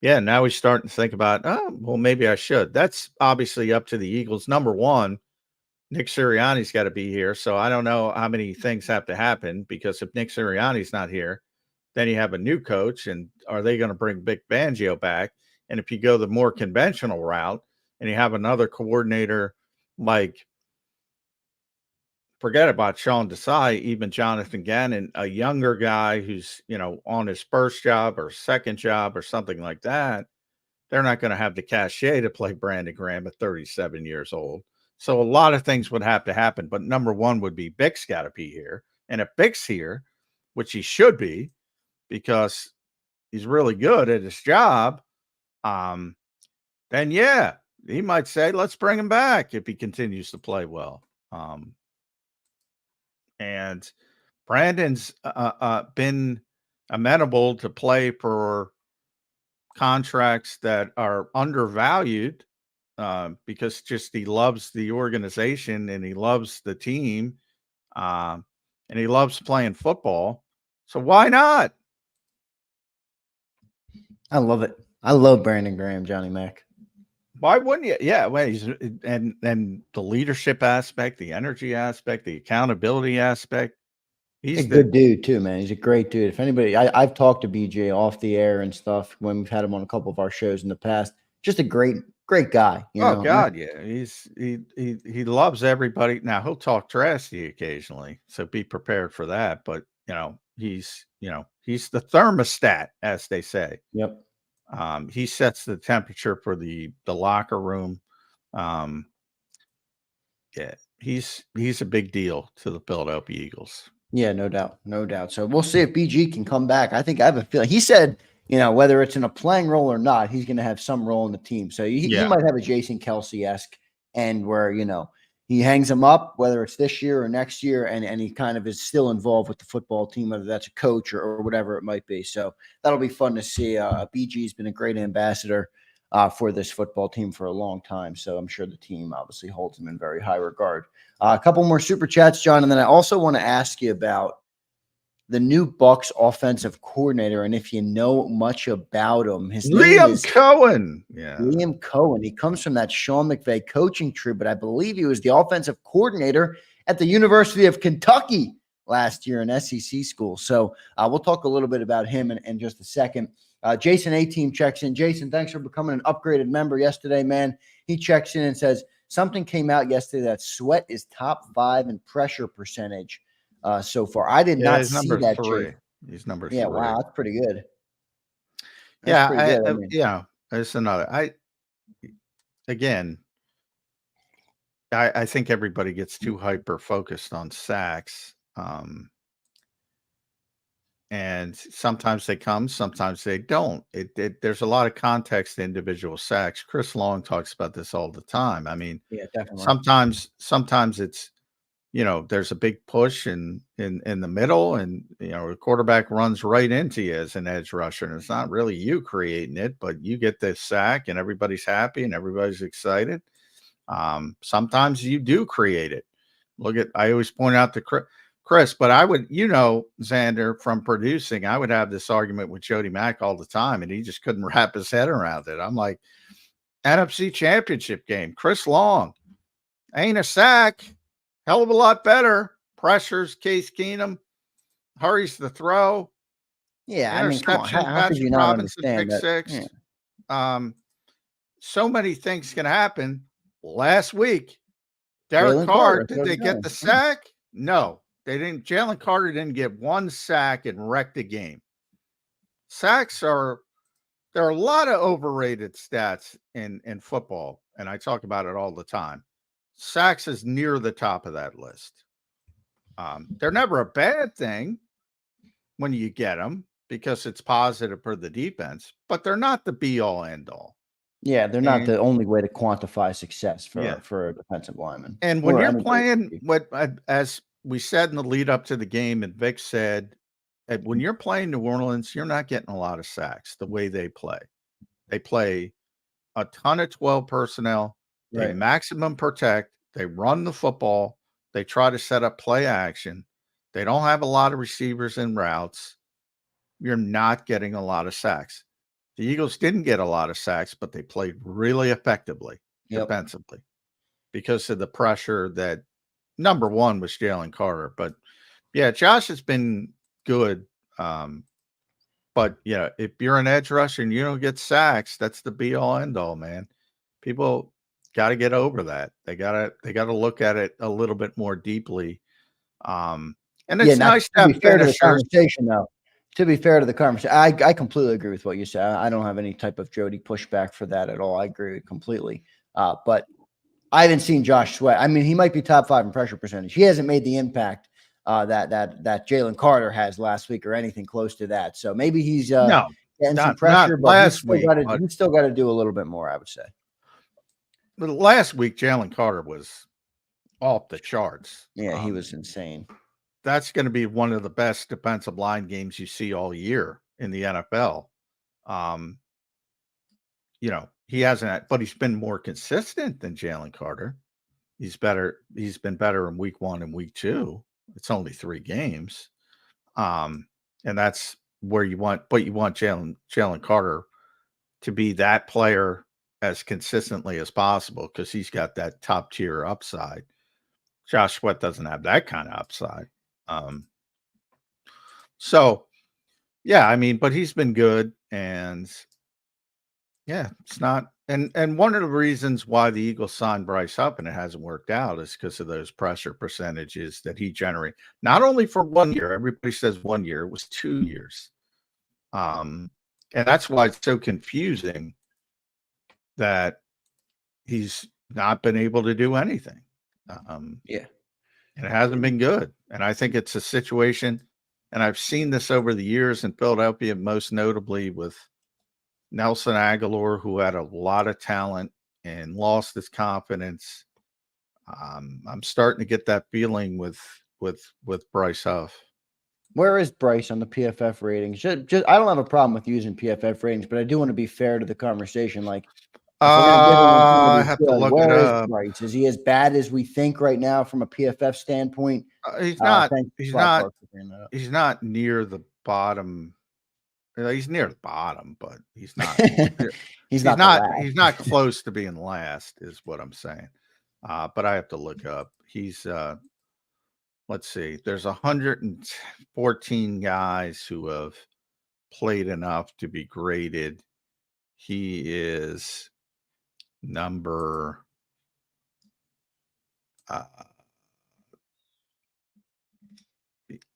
yeah, now he's starting to think about, maybe I should. That's obviously up to the Eagles. Number one, Nick Sirianni's got to be here. So I don't know how many things have to happen, because if Nick Sirianni's not here, then you have a new coach, and are they going to bring Vic Fangio back? And if you go the more conventional route and you have another coordinator, like, forget about Sean Desai, even Jonathan Gannon, a younger guy who's, on his first job or second job or something like that, they're not going to have the cachet to play Brandon Graham at 37 years old. So a lot of things would have to happen. But number one would be Bick's got to be here. And if Bick's here, which he should be, because he's really good at his job, then yeah, he might say, let's bring him back if he continues to play well. And Brandon's been amenable to play for contracts that are undervalued because just he loves the organization and he loves the team and he loves playing football. So why not? I love it. I love Brandon Graham, Johnny Mac. Why wouldn't you? Yeah, well, and the leadership aspect, the energy aspect, the accountability aspect. He's a good dude too, man. He's a great dude. If anybody, I've talked to BJ off the air and stuff when we've had him on a couple of our shows in the past. Just a great guy. Oh God, yeah. He loves everybody. Now he'll talk trash to you occasionally, so be prepared for that. But he's the thermostat, as they say. Yep. He sets the temperature for the locker room. Yeah, he's a big deal to the Philadelphia Eagles. Yeah, no doubt. So we'll see if BG can come back. I think I have a feeling. He said, whether it's in a playing role or not, he's going to have some role in the team. So he might have a Jason Kelsey-esque end where, he hangs him up, whether it's this year or next year, and he kind of is still involved with the football team, whether that's a coach or whatever it might be. So that'll be fun to see. BG's been a great ambassador for this football team for a long time. So I'm sure the team obviously holds him in very high regard. A couple more super chats, John, and then I also want to ask you about the new Bucs offensive coordinator, and if you know much about him. His name is Cohen. Yeah, Liam Cohen. He comes from that Sean McVay coaching tree, but I believe he was the offensive coordinator at the University of Kentucky last year in SEC school. So we'll talk a little bit about him in just a second. Jason A-Team checks in. Jason, thanks for becoming an upgraded member yesterday, man. He checks in and says, something came out yesterday that Sweat is top 5 in pressure percentage so far. I did not he's see number that, 3. Jason. He's number 3. Yeah, wow, that's pretty good. That's pretty good. I mean, it's another. I think everybody gets too hyper focused on sacks. And sometimes they come, sometimes they don't. There's a lot of context to individual sacks. Chris Long talks about this all the time. I mean, yeah, definitely. Sometimes it's, there's a big push in the middle, and the quarterback runs right into you as an edge rusher, and it's not really you creating it, but you get the sack and everybody's happy and everybody's excited. Sometimes you do create it. I always point out to Chris, but I would, Zander, from producing, I would have this argument with Jody Mack all the time, and he just couldn't wrap his head around it. I'm like, NFC Championship game, Chris Long, ain't a sack, hell of a lot better. Pressures Case Keenum, hurries the throw. Yeah, I mean, come on. Interception, How could you Patrick not Robinson, understand pick that? 6. Yeah. So many things can happen. Last week, Derek Jalen Carr, Carter, did they get the sack? No, they didn't. Jalen Carter didn't get one sack and wreck the game. Sacks there are a lot of overrated stats in football, and I talk about it all the time. Sacks is near the top of that list. They're never a bad thing when you get them because it's positive for the defense, but they're not the be-all, end-all. Yeah, they're not the only way to quantify success for a defensive lineman. And when you're playing, as we said in the lead up to the game, and Vic said, when you're playing New Orleans, you're not getting a lot of sacks the way they play. They play a ton of 12 personnel. They maximum protect. They run the football. They try to set up play action. They don't have a lot of receivers and routes. You're not getting a lot of sacks. The Eagles didn't get a lot of sacks, but they played really effectively defensively because of the pressure that number one was Jalen Carter. But yeah, Josh has been good. But yeah, if you're an edge rusher and you don't get sacks, that's the be all end all, man. People got to get over that. They gotta look at it a little bit more deeply. And it's nice to have fair to the conversation, though. To be fair to the conversation, I completely agree with what you said. I don't have any type of Jody pushback for that at all. I agree completely. But I haven't seen Josh Sweat. I mean, he might be top 5 in pressure percentage. He hasn't made the impact that Jalen Carter has last week or anything close to that. So maybe he's getting some pressure, but he's still got to do a little bit more, I would say. But last week, Jalen Carter was off the charts. Yeah, he was insane. That's going to be one of the best defensive line games you see all year in the NFL. He hasn't, but he's been more consistent than Jalen Carter. He's better. He's been better in week 1 and week 2. It's only 3 games. And that's where you want Jalen Carter to be that player as consistently as possible because he's got that top tier upside. Josh Sweat doesn't have that kind of upside. So yeah, I mean, but he's been good, and yeah, it's not, and one of the reasons why the Eagles signed Bryce up and it hasn't worked out is because of those pressure percentages that he generated, not only for 1 year, everybody says 1 year, it was 2 years. And that's why it's so confusing that he's not been able to do anything. And it hasn't been good. And I think it's a situation, and I've seen this over the years in Philadelphia, most notably with Nelson Aguilar, who had a lot of talent and lost his confidence. I'm starting to get that feeling with Bryce Huff. Where is Bryce on the PFF ratings? Just I don't have a problem with using PFF ratings, but I do want to be fair to the conversation. Like, I have to look it up. Bryce? Is he as bad as we think right now from a PFF standpoint? He's not. He's not near the bottom. He's near the bottom, but he's not. he's not close to being last, is what I'm saying. But I have to look up. He's let's see, there's 114 guys who have played enough to be graded. He is number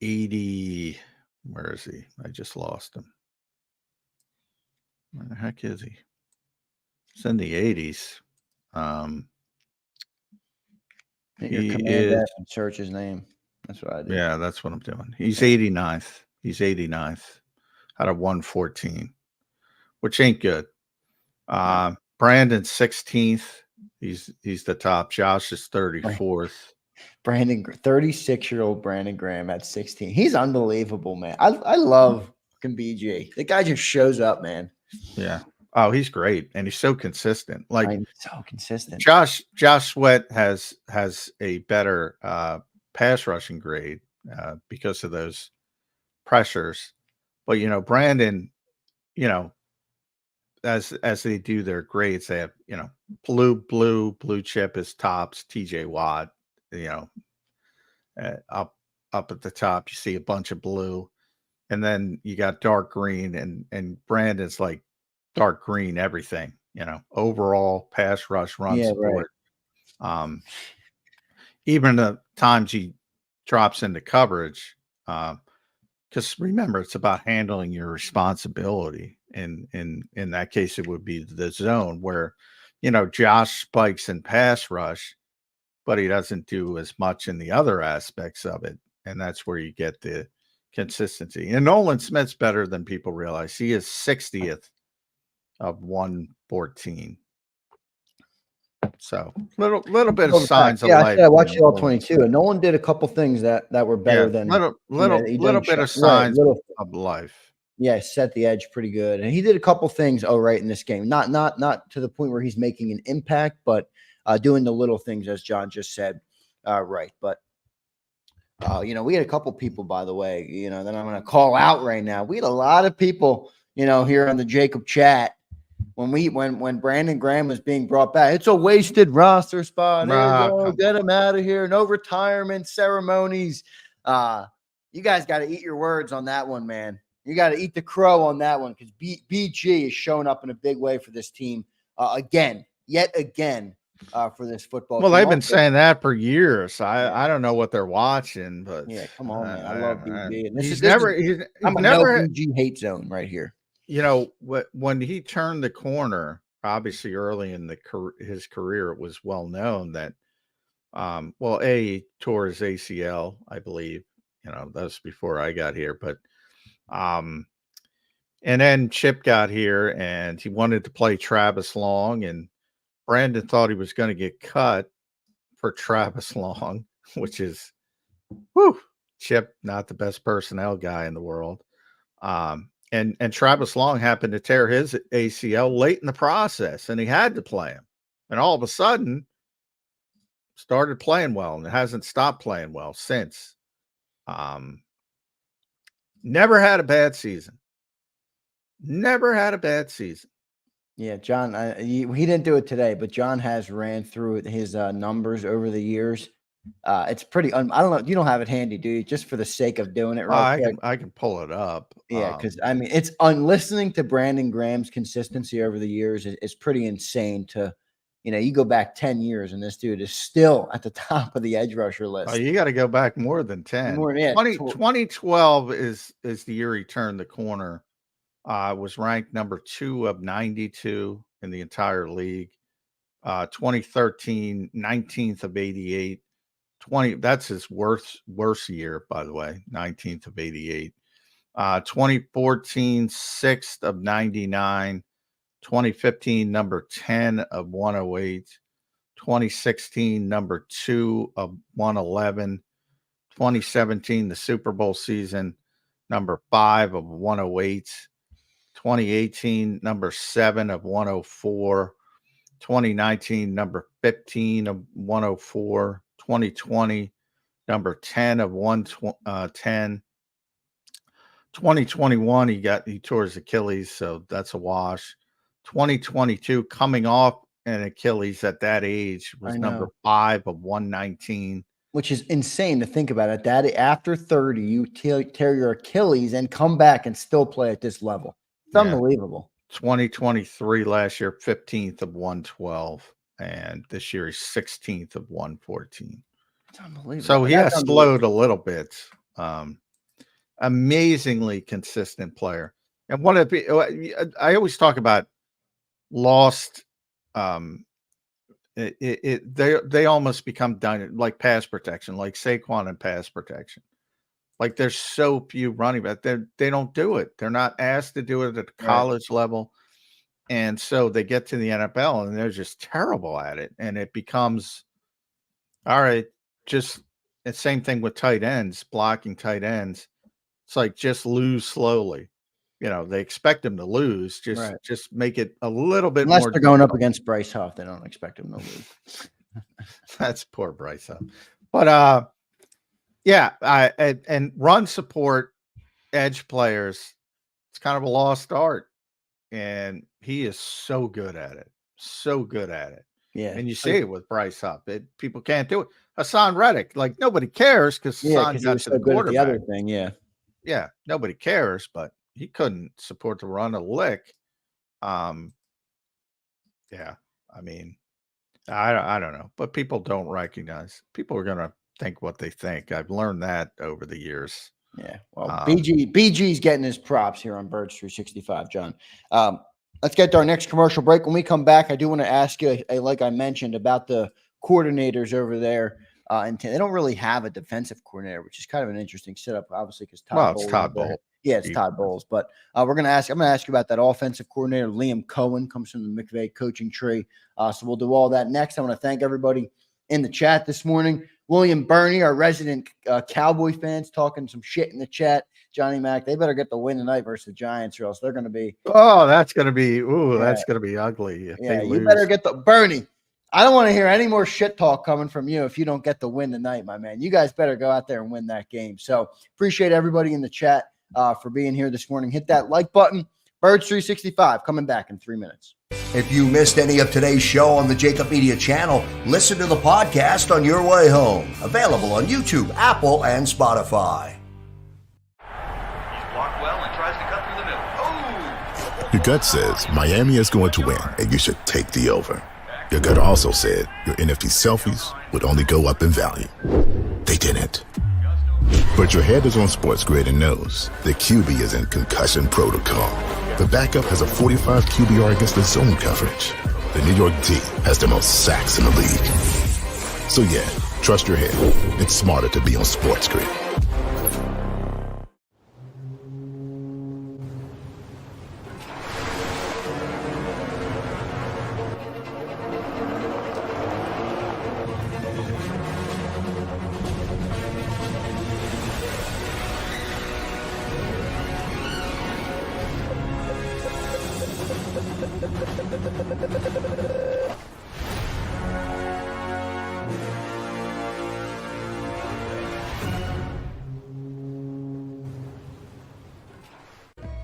80. Where is he? I just lost him. Where the heck is he? It's in the 80s. Your He command is, F and search his name. That's what I do. yeah, that's what I'm doing. He's 89th. He's 89th out of 114, which ain't good. Brandon's 16th. He's the top. Josh is 34th. 36-year-old Brandon Graham at 16. He's unbelievable, man. I love fucking BG. The guy just shows up, man. Yeah. Oh, he's great, and he's so consistent. Like, I'm so consistent. Josh Sweat has a better pass rushing grade because of those pressures. But Brandon, as they do their grades, they have blue chip is tops. TJ Watt, up at the top, you see a bunch of blue, and then you got dark green, and Brandon's like dark green everything. Overall pass rush, run support. Right. Even the times he drops into coverage, because remember, it's about handling your responsibility. In that case, it would be the zone where, Josh spikes in pass rush, but he doesn't do as much in the other aspects of it. And that's where you get the consistency. And Nolan Smith's better than people realize. He is 60th of 114. So little bit of signs of life. I watched all 22, and Nolan did a couple things that were better than little bit of signs of life. Yeah, set the edge pretty good, and he did a couple things in this game. Not to the point where he's making an impact, but doing the little things as John just said. Right, but we had a couple people, by the way, that I'm going to call out right now. We had a lot of people, here on the JAKIB chat. When Brandon Graham was being brought back, it's a wasted roster spot. Get him out of here. No retirement ceremonies. You guys got to eat your words on that one, man. You got to eat the crow on that one, because BG is showing up in a big way for this team yet again for this football. Well, they've been saying that for years. I don't know what they're watching, but yeah, come on, man. I love BG. And he's never BG hate zone right here. When he turned the corner, obviously early in his career, it was well known that, he tore his ACL, I believe. That's before I got here, but, and then Chip got here, and he wanted to play Travis Long, and Brandon thought he was going to get cut for Travis Long, which is, Chip, not the best personnel guy in the world. And Travis Long happened to tear his ACL late in the process, and he had to play him. And all of a sudden, started playing well, and it hasn't stopped playing well since. Never had a bad season. Yeah, John, he didn't do it today, but John has ran through his numbers over the years. It's pretty. I don't know. You don't have it handy, do you? Just for the sake of doing it, right? I can pull it up. Yeah, because it's listening to Brandon Graham's consistency over the years is pretty insane. You go back 10 years, and this dude is still at the top of the edge rusher list. Oh, you got to go back more than 10. 2012 is the year he turned the corner. Was ranked number 2 of 92 in the entire league. 2013, 19th of 88. That's his worst year, by the way, 19th of 88. 2014, 6th of 99. 2015, number 10 of 108. 2016, number 2 of 111. 2017, the Super Bowl season, number 5 of 108. 2018, number 7 of 104. 2019, number 15 of 104. 2020, number 10 of 110. 2021, he tore his Achilles, so that's a wash. 2022, coming off an Achilles at that age, was number 5 of 119. which is insane to think about it. That after 30, you tear your Achilles and come back and still play at this level. It's unbelievable. 2023 last year, 15th of 112, and this year he's 16th of 114. It's unbelievable. So he has slowed a little bit. Amazingly consistent player. And I always talk about lost. They almost become done like pass protection, like Saquon and pass protection. Like there's so few running backs, they don't do it. They're not asked to do it at the college level, and so they get to the NFL and they're just terrible at it. And it becomes all right. Just the same thing with tight ends, blocking tight ends. It's like just lose slowly. You know, they expect them to lose. Just make it a little bit Unless more. They're going up against Bryce Huff, they don't expect him to lose. That's poor Bryce Huff. But and run support edge players, it's kind of a lost art. And he is so good at it. So good at it. Yeah. And you see it with Bryce Huff. People can't do it. Hassan Reddick, like nobody cares because Hassan got to the quarterback. The other thing, yeah, nobody cares, but he couldn't support the run a lick. I mean, I don't know, but people don't recognize. People are gonna think what they think. I've learned that over the years. Yeah. Well, BG's getting his props here on Birds 365, John. Let's get to our next commercial break. When we come back, I do want to ask you, like I mentioned, about the coordinators over there. And they don't really have a defensive coordinator, which is kind of an interesting setup, obviously, because Todd Bowles. Yeah, it's Todd Bowles. But I'm going to ask you about that offensive coordinator. Liam Cohen comes from the McVay coaching tree. So we'll do all that next. I want to thank everybody in the chat this morning. William Burney, our resident Cowboy fans, talking some shit in the chat. Johnny Mac, they better get the win tonight versus the Giants, or else they're going to be. Oh, that's going to be. That's going to be ugly. If they lose. You better get the Burney. I don't want to hear any more shit talk coming from you if you don't get the win tonight, my man. You guys better go out there and win that game. So appreciate everybody in the chat for being here this morning. Hit that like button. Birds 365 coming back in 3 minutes. If you missed any of today's show on the JAKIB Media channel, listen to the podcast on your way home. Available on YouTube, Apple, and Spotify. He's blocked well and tries to cut through the middle. Oh! Your gut says Miami is going to win, and you should take the over. Your gut also said your NFT selfies would only go up in value. They didn't. But your head is on Sports Grid and knows the QB is in concussion protocol. The backup has a 45 QBR against the zone coverage. The New York D has the most sacks in the league. So yeah, trust your head. It's smarter to be on Sports Grid.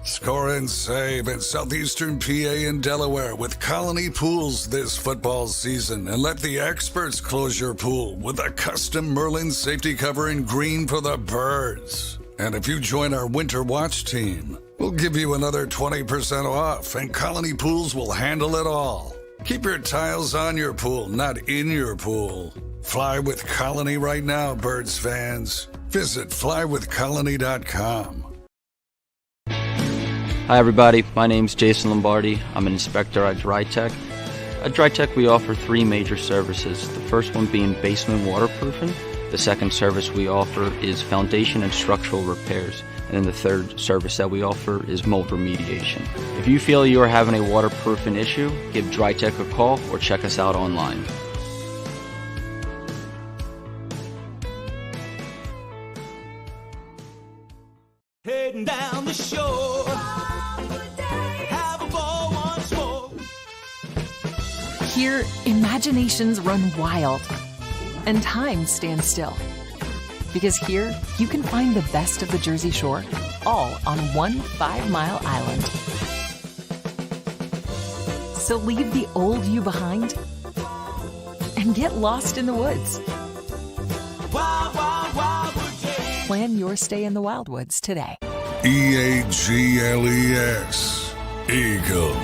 Score and save in Southeastern PA and Delaware with Colony Pools this football season, and let the experts close your pool with a custom Merlin safety cover in green for the birds. And if you join our Winter Watch team, we'll give you another 20% off, and Colony Pools will handle it all. Keep your tiles on your pool, not in your pool. Fly with Colony right now, birds fans. Visit flywithcolony.com. Hi everybody, my name's Jason Lombardi. I'm an inspector at DryTech. At DryTech we offer three major services, the first one being basement waterproofing. The second service we offer is foundation and structural repairs. And then the third service that we offer is mold remediation. If you feel you are having a waterproofing issue, give DryTech a call or check us out online. Heading down the shore. Have a ball once more. Here, imaginations run wild and time stands still. Because here, you can find the best of the Jersey Shore, all on one 5-mile island. So leave the old you behind and get lost in the woods. Wow, Plan your stay in the Wildwoods today. EAGLES, Eagles.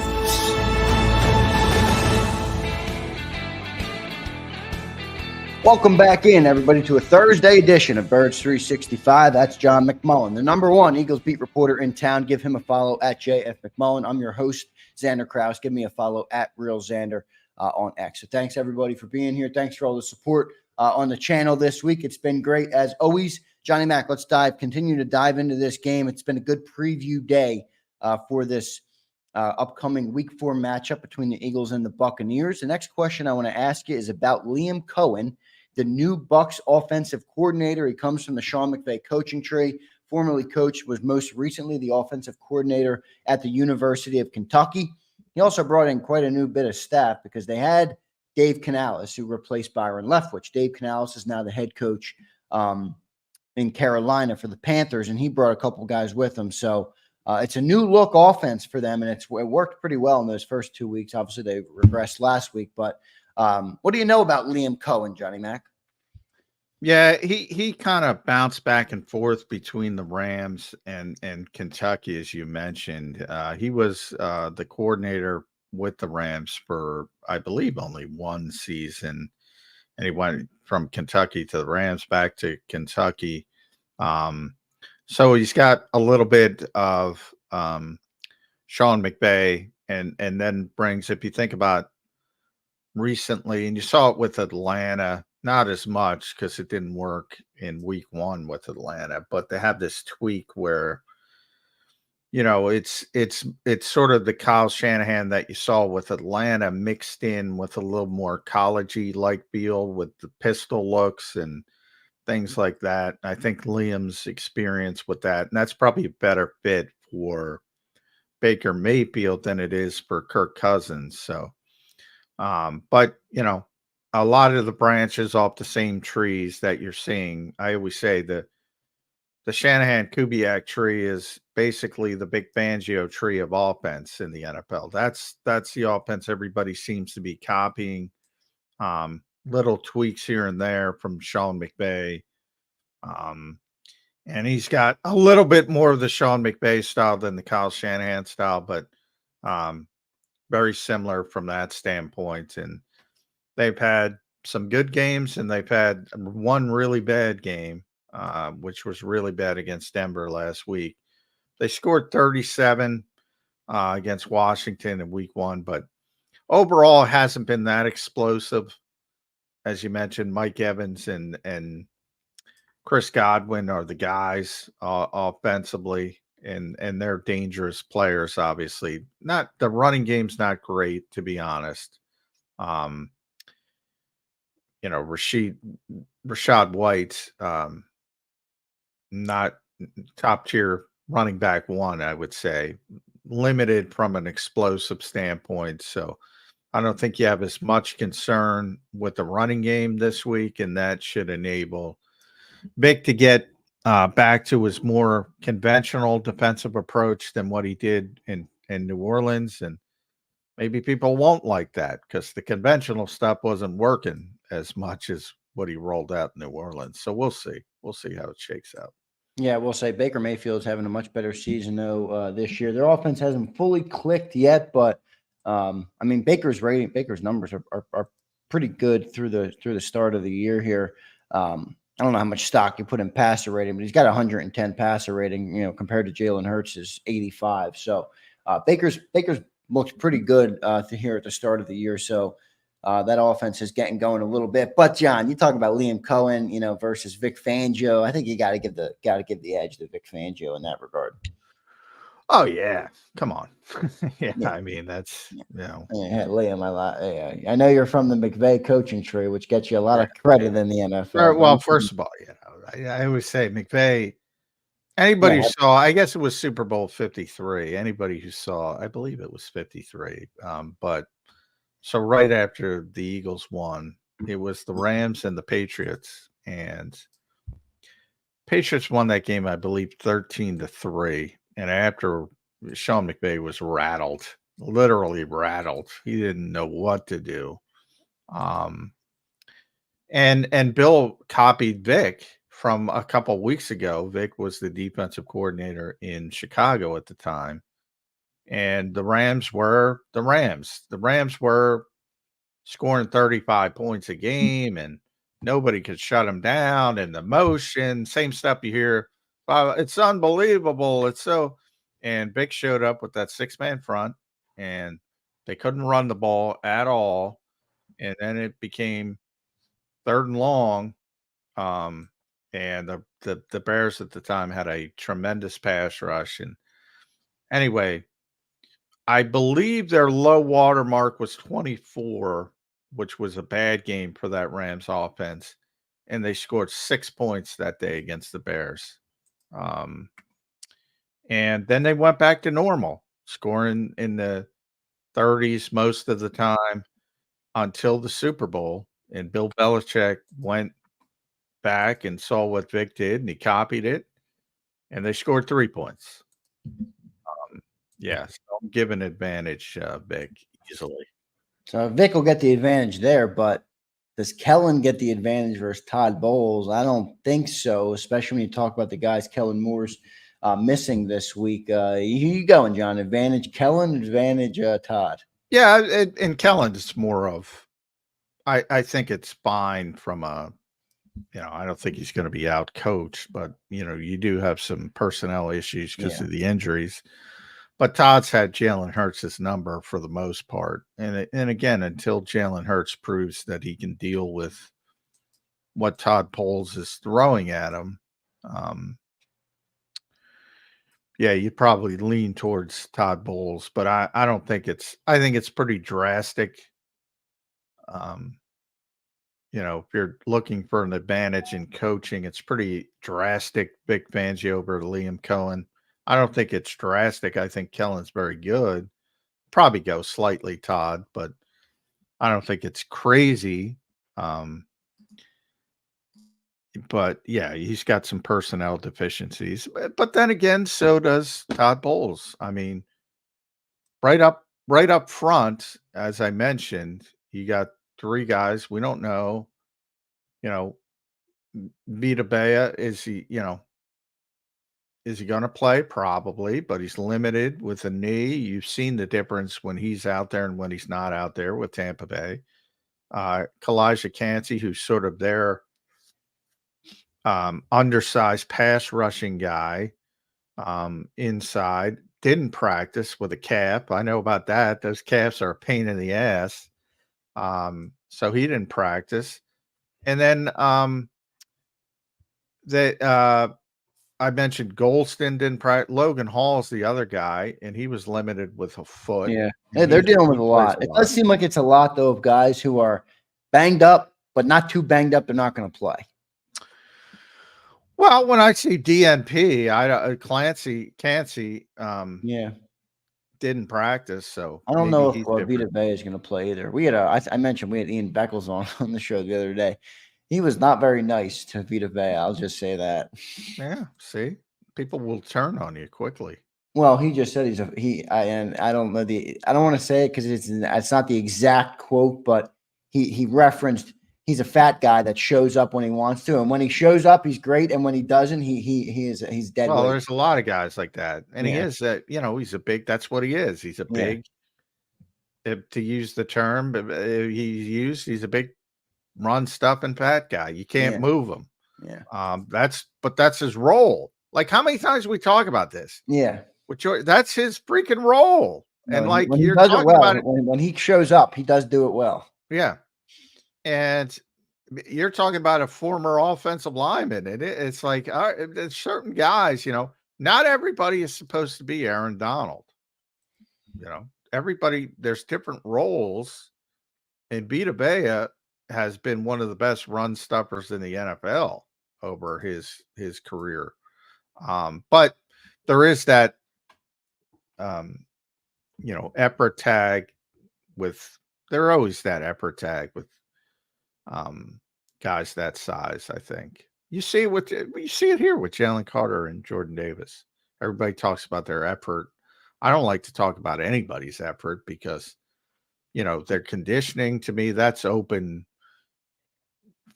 Welcome back in, everybody, to a Thursday edition of Birds 365. That's John McMullen, the #1 Eagles beat reporter in town. Give him a follow at JF McMullen. I'm your host, Zander Krause. Give me a follow at Real Zander on X. So thanks, everybody, for being here. Thanks for all the support on the channel this week. It's been great, as always. Johnny Mac, let's continue to dive into this game. It's been a good preview day for this upcoming Week 4 matchup between the Eagles and the Buccaneers. The next question I want to ask you is about Liam Cohen, the new Bucs offensive coordinator. He comes from the Sean McVay coaching tree, formerly coached, was most recently the offensive coordinator at the University of Kentucky. He also brought in quite a new bit of staff because they had Dave Canales, who replaced Byron Leftwich. Dave Canales is now the head coach in Carolina for the Panthers, and he brought a couple guys with him. So it's a new look offense for them, and it worked pretty well in those first 2 weeks. Obviously, they regressed last week, but what do you know about Liam Cohen, Johnny Mac? Yeah, he kind of bounced back and forth between the Rams and Kentucky, as you mentioned. He was the coordinator with the Rams for, I believe, only one season, and he went from Kentucky to the Rams, back to Kentucky. So he's got a little bit of Sean McVay, and then brings, if you think about recently, and you saw it with Atlanta, not as much because it didn't work in week 1 with Atlanta, but they have this tweak where, it's sort of the Kyle Shanahan that you saw with Atlanta mixed in with a little more college-y like feel with the pistol looks and things like that. I think Liam's experience with that, and that's probably a better fit for Baker Mayfield than it is for Kirk Cousins. So, but a lot of the branches off the same trees that you're seeing, I always say the Shanahan Kubiak tree is basically the Big Fangio tree of offense in the NFL. That's the offense everybody seems to be copying. Little tweaks here and there from Sean McVay. And he's got a little bit more of the Sean McVay style than the Kyle Shanahan style, but very similar from that standpoint. And they've had some good games, and they've had one really bad game, which was really bad against Denver last week. They scored 37 against Washington in week 1, but overall hasn't been that explosive. As you mentioned, Mike Evans and Chris Godwin are the guys offensively, and they're dangerous players, obviously. Not the running game's not great, to be honest. Rashad White, not top tier running back 1, I would say. Limited from an explosive standpoint. So I don't think you have as much concern with the running game this week, and that should enable Vic to get back to his more conventional defensive approach than what he did in New Orleans. And maybe people won't like that because the conventional stuff wasn't working as much as what he rolled out in New Orleans. So we'll see. We'll see how it shakes out. Yeah, we'll say Baker Mayfield's having a much better season, though, this year. Their offense hasn't fully clicked yet, but Baker's numbers are pretty good through the start of the year here. I don't know how much stock you put in passer rating, but he's got 110 passer rating, compared to Jalen Hurts' 85. So Baker's looks pretty good here at the start of the year. So that offense is getting going a little bit. But John, you talk about Liam Cohen, versus Vic Fangio. I think you got to give the edge to Vic Fangio in that regard. Oh yeah, come on. Yeah, I mean that's Yeah, Liam, I know you're from the McVay coaching tree, which gets you a lot of credit in the NFL. Well, first of all, I always say McVay. Anybody who saw, I guess it was Super Bowl 53. Anybody who saw, I believe it was 53. But so right after the Eagles won, it was the Rams and the Patriots, and Patriots won that game, I believe, 13-3. And after, Sean McVay was rattled, literally rattled. He didn't know what to do. And Bill copied Vic from a couple weeks ago. Vic was the defensive coordinator in Chicago at the time, and the Rams were the Rams. The Rams were scoring 35 points a game, and nobody could shut them down. And the motion, same stuff you hear. It's unbelievable. It's so. And Vic showed up with that 6-man front, and they couldn't run the ball at all. And then it became 3rd and long. And the Bears at the time had a tremendous pass rush. And anyway, I believe their low water mark was 24, which was a bad game for that Rams offense. And they scored 6 points that day against the Bears. And then they went back to normal, scoring in the 30s most of the time until the Super Bowl. And Bill Belichick went back and saw what Vic did, and he copied it, and they scored 3 points. Yeah, so I'm giving advantage, Vic, easily. So Vic will get the advantage there, but does Kellen get the advantage versus Todd Bowles? I don't think so, especially when you talk about the guys Kellen Moore's missing this week. You going, John? Advantage Kellen, advantage Todd. Yeah, and Kellen, it's more of, I think it's fine from a, I don't think he's going to be out coached, but, you do have some personnel issues because of the injuries. But Todd's had Jalen Hurts' number for the most part. And again, until Jalen Hurts proves that he can deal with what Todd Bowles is throwing at him, you probably lean towards Todd Bowles, but I don't think I think it's pretty drastic. If you're looking for an advantage in coaching, it's pretty drastic. Vic Fangio over Liam Cohen. I don't think it's drastic. I think Kellen's very good. Probably go slightly Todd, but I don't think it's crazy. But yeah, he's got some personnel deficiencies. But then again, so does Todd Bowles. I mean, right up front, as I mentioned, you got 3 guys. We don't know. Vita Bea, is he going to play? Probably, but he's limited with a knee. You've seen the difference when he's out there and when he's not out there with Tampa Bay. Kalijah Kancey, who's sort of their undersized pass rushing guy inside, didn't practice with a calf. I know about that. Those calves are a pain in the ass. So he didn't practice. And then I mentioned Golston didn't practice. Logan Hall's the other guy, and he was limited with a foot. Yeah, they're dealing with a lot. It does seem like it's a lot, though, of guys who are banged up, but not too banged up. They're not going to play. Well, when I see DNP, Kancey, didn't practice, so I don't know if Vita Vea is going to play either. We had I mentioned we had Ian Beckles on the show the other day. He was not very nice to Vita Vea. I'll just say that. Yeah, see, people will turn on you quickly. Well, he just said and I don't know I don't want to say it because it's not the exact quote, but he referenced he's a fat guy that shows up when he wants to, and when he shows up, he's great, and when he doesn't, he's dead. Well, there's a lot of guys like that, and he is that. He's a big. That's what he is. He's a big. To use the term he's a big run stuffing fat guy. You can't move him. Yeah. That's his role. Like, how many times we talk about this? Yeah. That's his freaking role. No, and like you're talking about it when he shows up, he does do it well. Yeah. And you're talking about a former offensive lineman, and it's like there's certain guys, not everybody is supposed to be Aaron Donald. Everybody, there's different roles, and Vita Bea has been one of the best run stuffers in the NFL over his career. But there is that, effort tag there always that effort tag with guys that size. I think you see it here with Jalen Carter and Jordan Davis. Everybody talks about their effort. I don't like to talk about anybody's effort because their conditioning, to me, that's open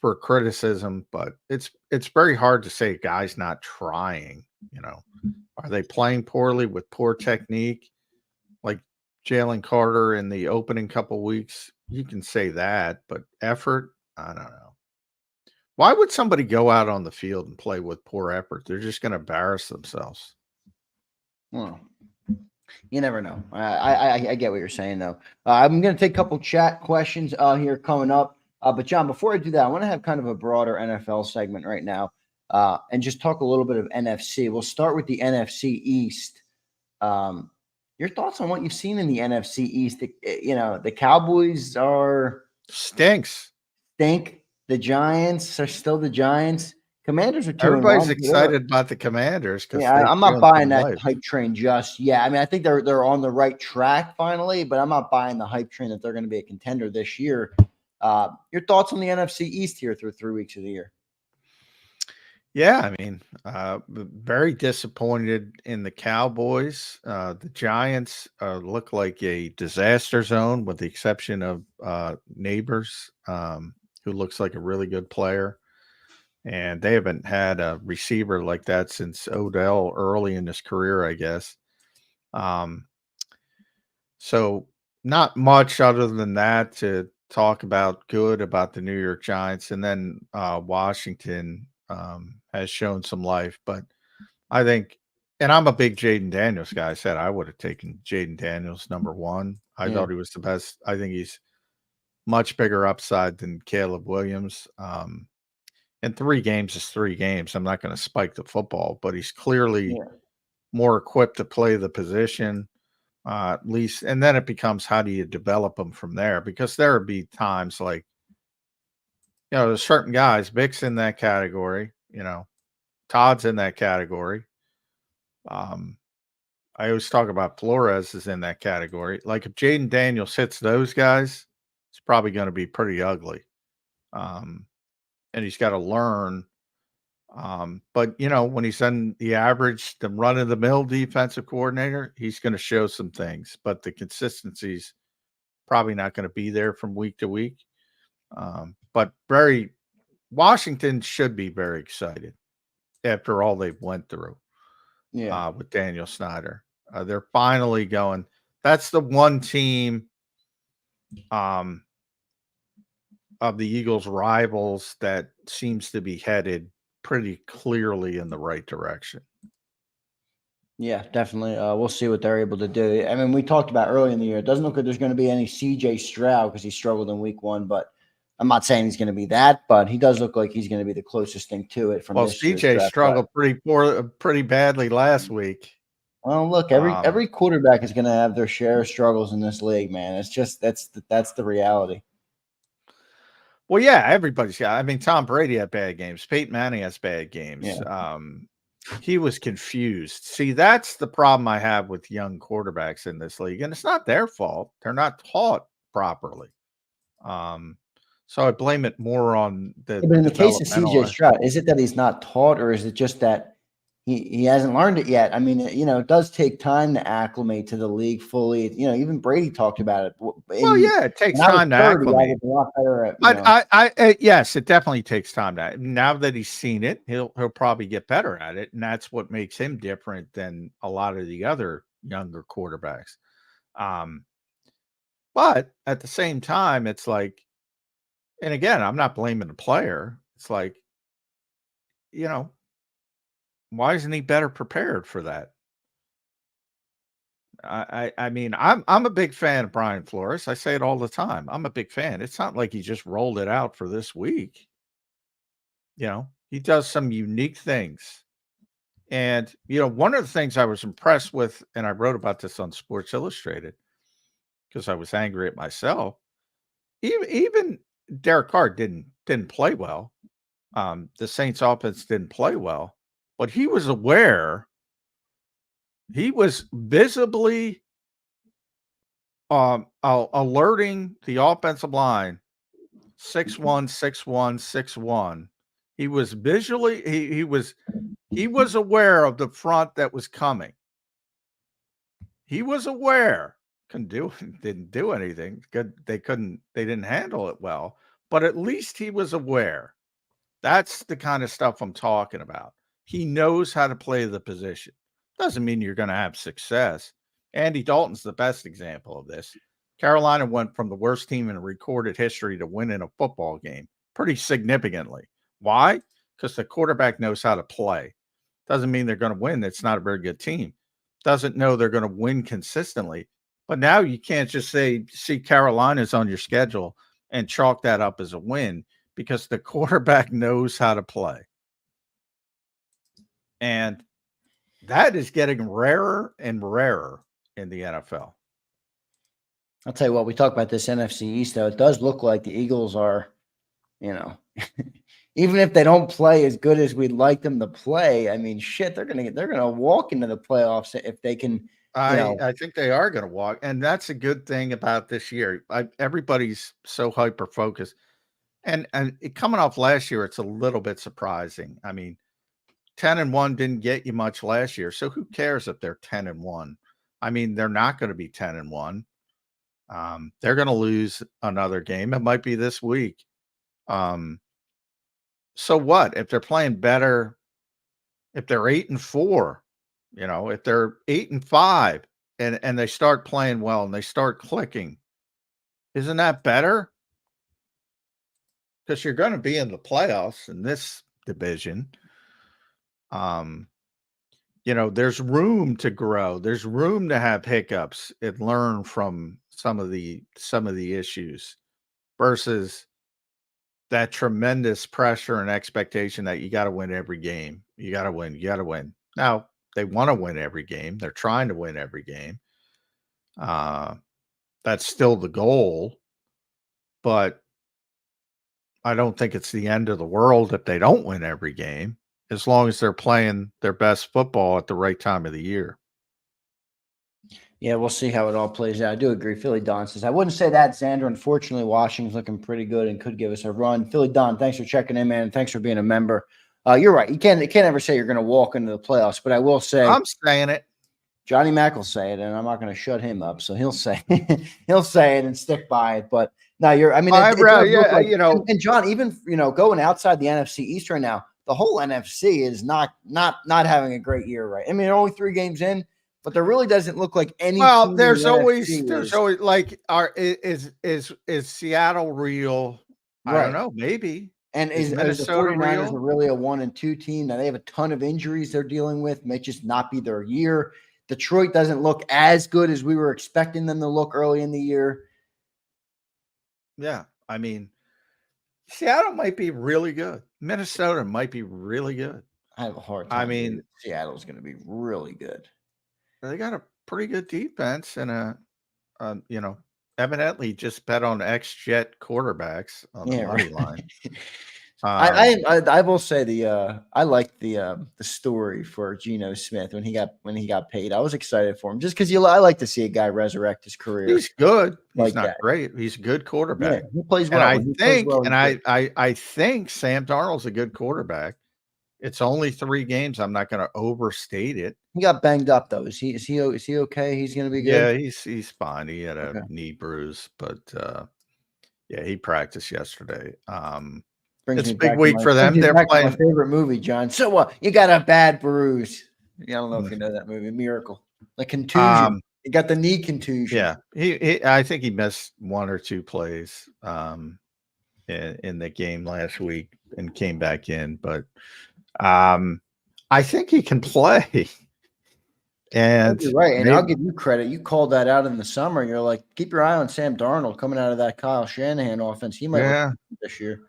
for criticism, but it's very hard to say a guy's not trying. Are they playing poorly with poor technique, like Jalen Carter in the opening couple weeks? You can say that, but effort, I don't know. Why would somebody go out on the field and play with poor effort? They're just going to embarrass themselves. Well, you never know. I get what you're saying, though. I'm going to take a couple chat questions here coming up. But, John, before I do that, I want to have kind of a broader NFL segment right now and just talk a little bit of NFC. We'll start with the NFC East. Your thoughts on what you've seen in the NFC East? The Cowboys stink. The Giants are still the Giants. Commanders are 2-1. Everybody's excited about the Commanders. Yeah, I'm not buying that hype train just yet. I mean, I think they're on the right track finally, but I'm not buying the hype train that they're going to be a contender this year. Your thoughts on the NFC East here through 3 weeks of the year? Yeah, I mean, very disappointed in the Cowboys. The Giants look like a disaster zone, with the exception of Neighbors, who looks like a really good player. And they haven't had a receiver like that since Odell early in his career, I guess. So not much other than that to talk about the New York Giants. And then Washington has shown some life. But I think, and I'm a big Jaden Daniels guy. I said I would have taken Jaden Daniels number one. I thought he was the best. I think he's much bigger upside than Caleb Williams. And 3 games is 3 games. I'm not going to spike the football, but he's clearly more equipped to play the position, at least. And then it becomes, how do you develop them from there? Because there would be times like, there's certain guys, Vic's in that category, Todd's in that category. I always talk about Flores is in that category. Like if Jaden Daniels hits those guys, it's probably going to be pretty ugly. And he's got to learn. But, when he's on the average, the run-of-the-mill defensive coordinator, he's going to show some things. But the consistency's probably not going to be there from week to week. But Washington should be very excited after all they've went through with Daniel Snyder. They're finally going. That's the one team of the Eagles' rivals that seems to be headed pretty clearly in the right direction. Yeah, definitely. We'll see what they're able to do. I mean, we talked about early in the year. It doesn't look like there's going to be any CJ Stroud because he struggled in week 1, but I'm not saying he's going to be that, but he does look like he's going to be the closest thing to it. CJ struggled pretty badly last week. Well, look, every quarterback is going to have their share of struggles in this league, man. It's just that's the reality. Well, yeah, everybody's got. I mean, Tom Brady had bad games. Peyton Manning has bad games. Yeah. He was confused. See, that's the problem I have with young quarterbacks in this league, and it's not their fault. They're not taught properly. So I blame it more on the. But in the case of CJ Stroud, is it that he's not taught, or is it just that he hasn't learned it yet? I mean, it does take time to acclimate to the league fully. Even Brady talked about it. It takes time to acclimate. Yes, it definitely takes time to. Now that he's seen it, he'll probably get better at it, and that's what makes him different than a lot of the other younger quarterbacks. But at the same time, it's like, and again, I'm not blaming the player. It's like, why isn't he better prepared for that? I mean, I'm a big fan of Brian Flores. I say it all the time. I'm a big fan. It's not like he just rolled it out for this week. He does some unique things. And, one of the things I was impressed with, and I wrote about this on Sports Illustrated because I was angry at myself. Even Derek Carr didn't play well. The Saints offense didn't play well. But he was aware. He was visibly alerting the offensive line 6-1, 6-1, 6-1. He was visually he was aware of the front that was coming. He was aware. Didn't do anything. They didn't handle it well. but at least he was aware. That's the kind of stuff I'm talking about. He knows how to play the position. Doesn't mean you're going to have success. Andy Dalton's the best example of this. Carolina went from the worst team in recorded history to winning a football game pretty significantly. Why? Because the quarterback knows how to play. Doesn't mean they're going to win. It's not a very good team. Doesn't know they're going to win consistently. But now you can't just see Carolina's on your schedule and chalk that up as a win because the quarterback knows how to play. And that is getting rarer and rarer in the NFL. I'll tell you what, we talk about this NFC East, though. It does look like the Eagles are, even if they don't play as good as we'd like them to play, I mean, shit, they're gonna walk into the playoffs if they can. I think they are going to walk, and that's a good thing about this year. Everybody's so hyper focused, and coming off last year, it's a little bit surprising. I mean, 10-1 didn't get you much last year, so who cares if they're 10-1? I mean, they're not going to be 10-1. They're going to lose another game. It might be this week. So what if they're playing better? If they're 8-4, if they're 8-5 and they start playing well and they start clicking, isn't that better? Because you're going to be in the playoffs in this division. There's room to grow. There's room to have hiccups and learn from some of the issues versus that tremendous pressure and expectation that you got to win every game. You got to win. You got to win. Now, they want to win every game. They're trying to win every game. That's still the goal. But I don't think it's the end of the world if they don't win every game, as long as they're playing their best football at the right time of the year. Yeah, we'll see how it all plays out. I do agree. Philly Don says, I wouldn't say that, Zander. Unfortunately, Washington's looking pretty good and could give us a run. Philly Don, thanks for checking in, man. Thanks for being a member. You're right. You can't ever say you're going to walk into the playoffs, but I will say. I'm saying it. Johnny Mack will say it, and I'm not going to shut him up. So he'll say he'll say it and stick by it. But no, and John, even going outside the NFC East right now, the whole NFC is not having a great year, right? I mean, they're only 3 games in. But there really doesn't look like any. Well, there's always like, is Seattle real? Right. I don't know, maybe. And is the 49ers really a 1-2 team? Now they have a ton of injuries they're dealing with. May just not be their year. Detroit doesn't look as good as we were expecting them to look early in the year. Yeah, I mean, Seattle might be really good. Minnesota might be really good. I have a hard time. I mean, Seattle's going to be really good. They got a pretty good defense and evidently just bet on ex-Jet quarterbacks on the money line. I will say I liked the story for Geno Smith when he got paid. I was excited for him just because I like to see a guy resurrect his career. He's good. He's like not that. Great. He's a good quarterback. Yeah, he plays well. I think Sam Darnold's a good quarterback. It's only 3 games. I'm not going to overstate it. He got banged up though. Is he okay? He's going to be good. Yeah, he's fine. He had a knee bruise, but yeah, he practiced yesterday. It's a big week for them. They're playing my favorite movie, John. So what? You got a bad bruise. I don't know if you know that movie, Miracle. The contusion. You got the knee contusion. Yeah, he I think he missed 1 or 2 plays in the game last week and came back in, but I think he can play. And you're right. And I'll give you credit. You called that out in the summer. You're like, keep your eye on Sam Darnold coming out of that Kyle Shanahan offense. He might look this year.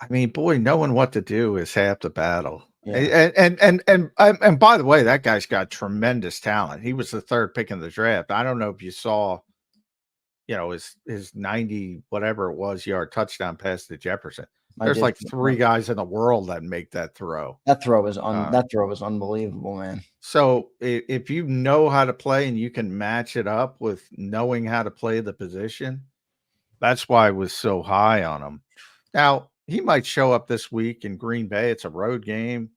I mean, boy, knowing what to do is half the battle. Yeah. And by the way, that guy's got tremendous talent. He was the 3rd pick in the draft. I don't know if you saw, his 90 whatever it was yard touchdown pass to Jefferson. There's like 3 guys in the world that make that throw. That throw is unbelievable, man. So if you know how to play and you can match it up with knowing how to play the position, that's why I was so high on him. Now, he might show up this week in Green Bay. It's a road game,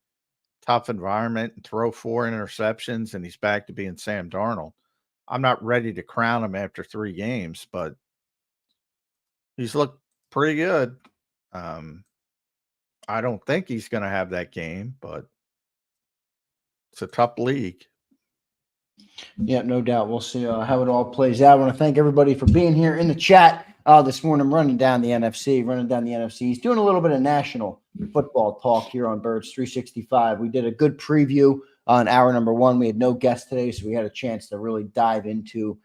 tough environment, and throw 4 interceptions, and he's back to being Sam Darnold. I'm not ready to crown him after 3 games, but he's looked pretty good. I don't think he's going to have that game, but it's a tough league. Yeah, no doubt. We'll see how it all plays out. I want to thank everybody for being here in the chat this morning. I'm running down the NFC. He's doing a little bit of national football talk here on Birds 365. We did a good preview on hour number 1. We had no guests today, so we had a chance to really dive into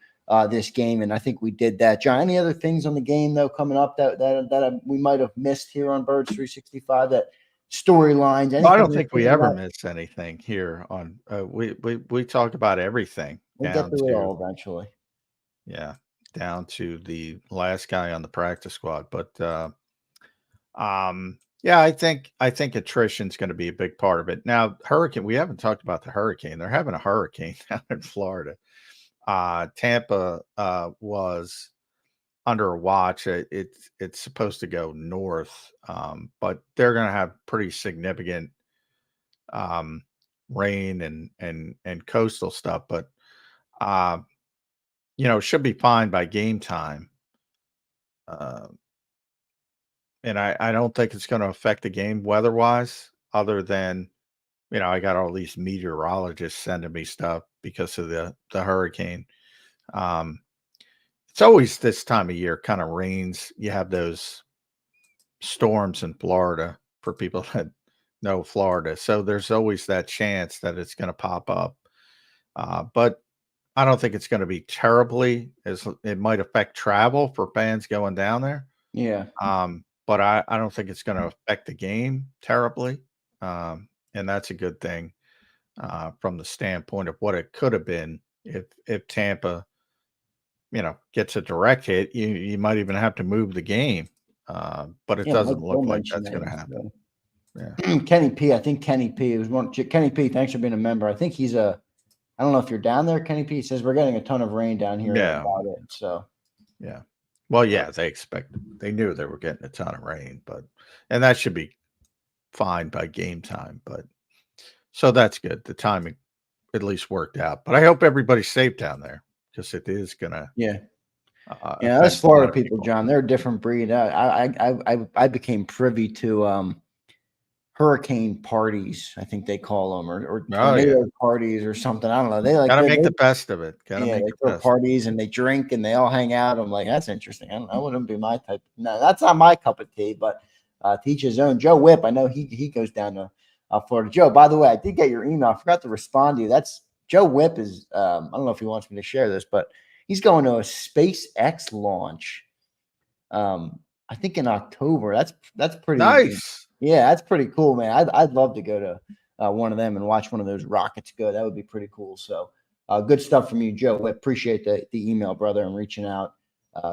this game, and I think we did that. John, any other things on the game, though, coming up that we might have missed here on Birds 365, that storylines? Well, I don't think we ever miss anything here on we talk about everything. We'll get to it all eventually. Yeah, down to the last guy on the practice squad. But yeah, I think attrition is going to be a big part of it. Now, hurricane, we haven't talked about the hurricane. They're having a hurricane down in Florida. Tampa was under a watch. It's supposed to go north, but they're going to have pretty significant rain and coastal stuff. But should be fine by game time. And I don't think it's going to affect the game weather-wise, other than, I got all these meteorologists sending me stuff because of the hurricane. It's always this time of year, kind of rains. You have those storms in Florida, for people that know Florida. So there's always that chance that it's going to pop up. But I don't think it's going to be terribly, as it might affect travel for fans going down there. Yeah. But I don't think it's going to affect the game terribly. And that's a good thing from the standpoint of what it could have been if Tampa, gets a direct hit. You might even have to move the game. But it doesn't look like that's going to happen. Yeah. Kenny P. I think Kenny P. Kenny P. Thanks for being a member. I think he's I don't know if you're down there, Kenny P. He says we're getting a ton of rain down here. Yeah. About it, so. Yeah. Well, yeah, they knew they were getting a ton of rain, and that should be fine by game time. But so that's good. The timing at least worked out. But I hope everybody's safe down there, because it is gonna. Yeah. That's Florida people, John. They're a different breed. I became privy to hurricane parties, I think they call them, or tornado parties or something. I don't know. They gotta make the best of it. They throw parties and they drink and they all hang out. I'm like, that's interesting. I don't know. That wouldn't be my type. No, that's not my cup of tea. But to each his own. Joe Whipp, I know he goes down to Florida. Joe, by the way, I did get your email. I forgot to respond to you. That's Joe Whipp is. I don't know if he wants me to share this, but he's going to a SpaceX launch. I think in October. That's pretty nice. Yeah, that's pretty cool, man. I'd love to go to one of them and watch one of those rockets go. That would be pretty cool. So good stuff from you, Joe. We appreciate the email, brother, and reaching out.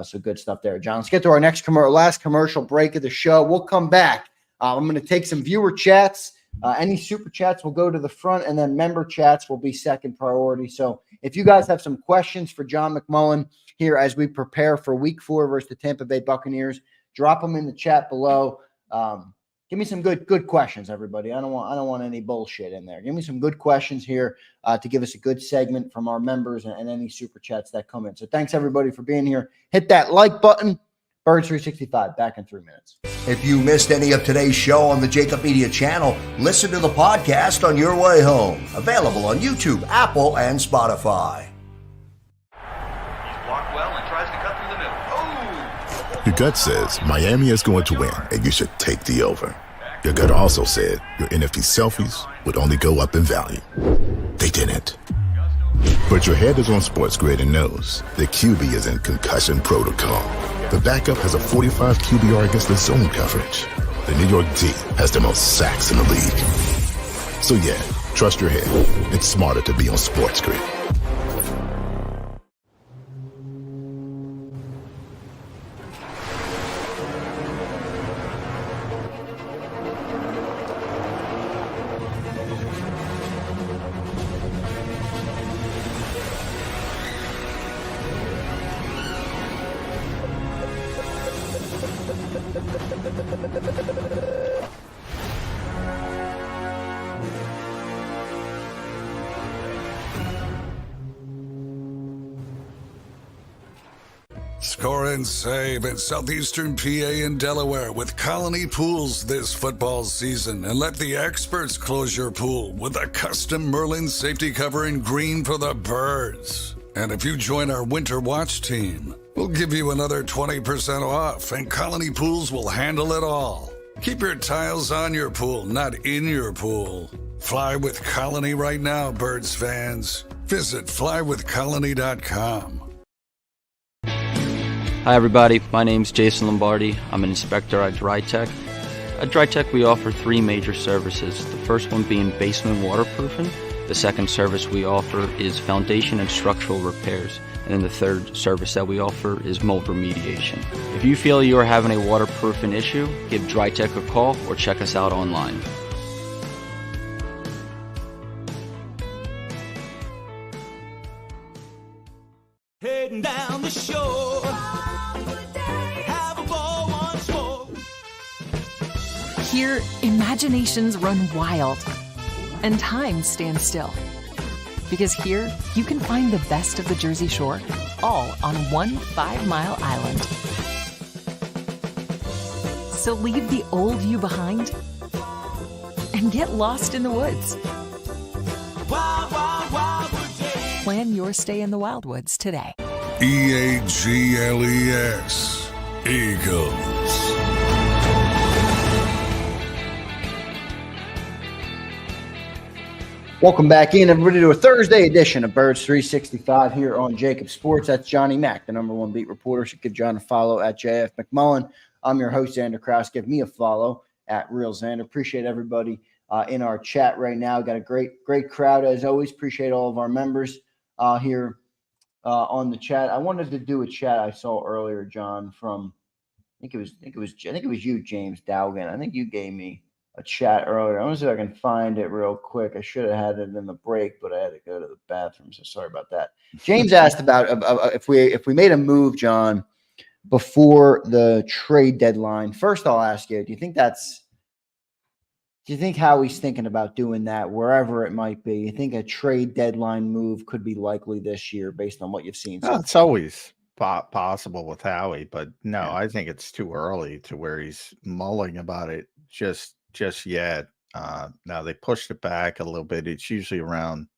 So good stuff there, John. Let's get to our last commercial break of the show. We'll come back. I'm going to take some viewer chats. Any super chats will go to the front, and then member chats will be second priority. So if you guys have some questions for John McMullen here as we prepare for Week 4 versus the Tampa Bay Buccaneers, drop them in the chat below. Give me some good questions, everybody. I don't want any bullshit in there. Give me some good questions here to give us a good segment from our members and any super chats that come in. So thanks, everybody, for being here. Hit that like button. Birds 365, back in 3 minutes. If you missed any of today's show on the JAKIB Media channel, listen to the podcast on your way home. Available on YouTube, Apple, and Spotify. He's blocked well and tries to cut through the middle. Oh! Your gut says Miami is going to win, and you should take the over. Your gut also said your NFT selfies would only go up in value. They didn't. But your head is on Sports Grid and knows the QB is in concussion protocol. The backup has a 45 QBR against the zone coverage. The New York D has the most sacks in the league. So yeah, trust your head. It's smarter to be on Sports Grid. Score and save in Southeastern PA and Delaware with Colony Pools this football season, and let the experts close your pool with a custom Merlin safety cover in green for the birds. And if you join our Winter Watch team, we'll give you another 20% off, and Colony Pools will handle it all. Keep your tiles on your pool, not in your pool. Fly with Colony right now, birds fans. Visit flywithcolony.com. Hi everybody, my name's Jason Lombardi. I'm an inspector at DryTech. At DryTech we offer three major services, the first one being basement waterproofing, the second service we offer is foundation and structural repairs, and then the third service that we offer is mold remediation. If you feel you are having a waterproofing issue, give DryTech a call or check us out online. Heading down the shore. Have a ball once more. Here, imaginations run wild and time stands still. Because here, you can find the best of the Jersey Shore, all on one 5-mile island. So leave the old you behind and get lost in the woods. Wild, wild, wildwood day. Plan your stay in the Wildwoods today. EAGLES, Eagles. Welcome back in, everybody, to a Thursday edition of Birds 365 here on JAKIB Sports. That's Johnny Mack, the #1 beat reporter. So give John a follow at JF McMullen. I'm your host, Zander Krause. Give me a follow at Real Zander. Appreciate everybody in our chat right now. Got a great crowd as always. Appreciate all of our members here on the chat. I wanted to do a chat I saw earlier, John, from I think it was you, James Dowgan. I think you gave me a chat earlier. I want to see if I can find it real quick. I should have had it in the break, but I had to go to the bathroom, so sorry about that. James asked about if we made a move, John, before the trade deadline. First, I'll ask you: do you think Howie's thinking about doing that wherever it might be? You think a trade deadline move could be likely this year based on what you've seen? Well, it's always possible with Howie, but no, yeah. I think it's too early to where he's mulling about it just yet. Now they pushed it back a little bit. It's usually around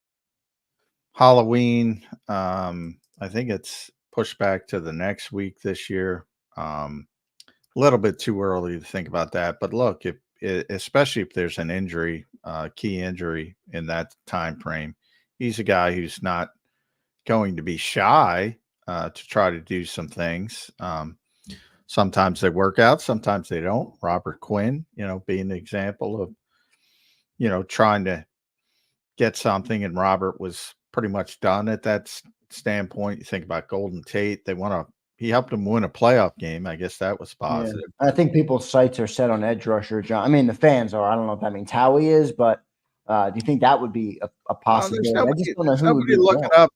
Halloween. I think it's pushed back to the next week this year. A little bit too early to think about that. But look, especially if there's an injury, key injury in that time frame, he's a guy who's not going to be shy to try to do some things. Sometimes they work out, sometimes they don't. Robert Quinn, being an example of, trying to get something, and Robert was pretty much done at that standpoint. You think about Golden Tate, he helped them win a playoff game. I guess that was positive. Yeah. I think people's sights are set on edge rusher, John. I mean, the fans are. I don't know if that means Howie is, but do you think that would be a possibility?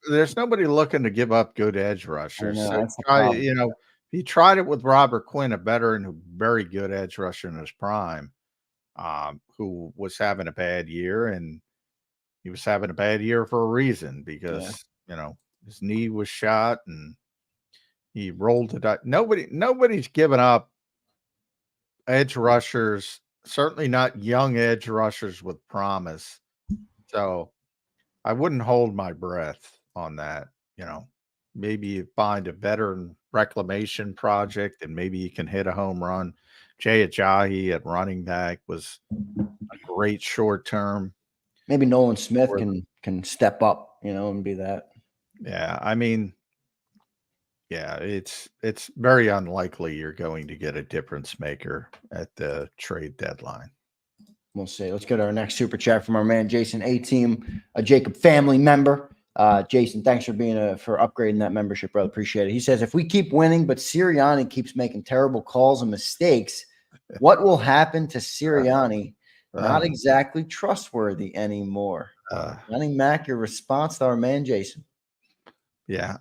There's nobody looking to give up good edge rushers. He tried it with Robert Quinn, a veteran, very good edge rusher in his prime, who was having a bad year, and he was having a bad year for a reason because his knee was shot and he rolled it up. Nobody's given up edge rushers, certainly not young edge rushers with promise. So I wouldn't hold my breath on that. Maybe you find a veteran reclamation project and maybe you can hit a home run. Jay Ajayi at running back was a great short term. Maybe Nolan Smith can step up, and be that. Yeah, I mean, it's very unlikely you're going to get a difference maker at the trade deadline. We'll see. Let's go to our next super chat from our man Jason A-Team, a JAKIB family member. Jason, thanks for for upgrading that membership, brother. Appreciate it. He says, if we keep winning, but Sirianni keeps making terrible calls and mistakes, what will happen to Sirianni? Not exactly trustworthy anymore. Johnny Mack, your response to our man Jason. Yeah,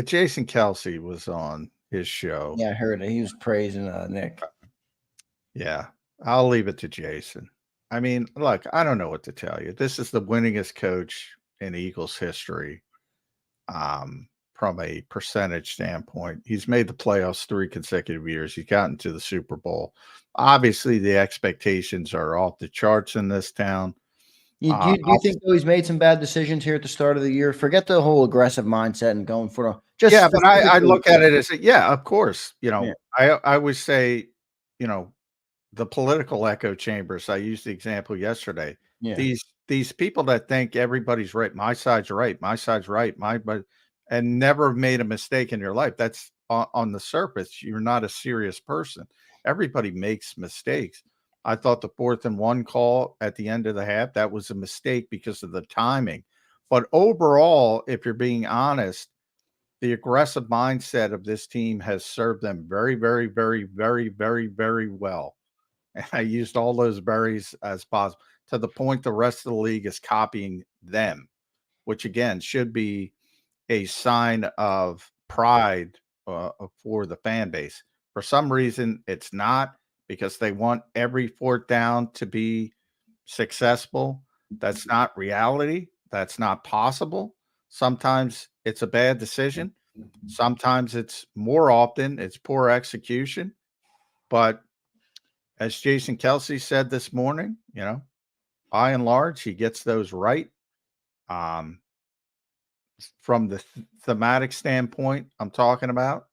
Jason Kelsey was on his show. Yeah, I heard it. He was praising Nick. Yeah, I'll leave it to Jason. I mean, look, I don't know what to tell you. This is the winningest coach in Eagles history, from a percentage standpoint. He's made the playoffs 3 consecutive years. He's gotten to the Super Bowl. Obviously, the expectations are off the charts in this town. Do you think though he's made some bad decisions here at the start of the year? Forget the whole aggressive mindset and going for a just yeah, but I look at it as of course. Yeah. I would say, the political echo chambers. I used the example yesterday. Yeah. These people that think everybody's right, my side's right, and never made a mistake in your life. That's on the surface. You're not a serious person. Everybody makes mistakes. I thought the 4th and 1 call at the end of the half, that was a mistake because of the timing. But overall, if you're being honest, the aggressive mindset of this team has served them very, very, very, very, very, very well. And I used all those berries as possible, to the point the rest of the league is copying them, which again should be a sign of pride for the fan base. For some reason, it's not, because they want every 4th down to be successful. That's not reality. That's not possible. Sometimes it's a bad decision. Sometimes more often it's poor execution. But as Jason Kelsey said this morning, by and large, he gets those right. From the thematic standpoint I'm talking about,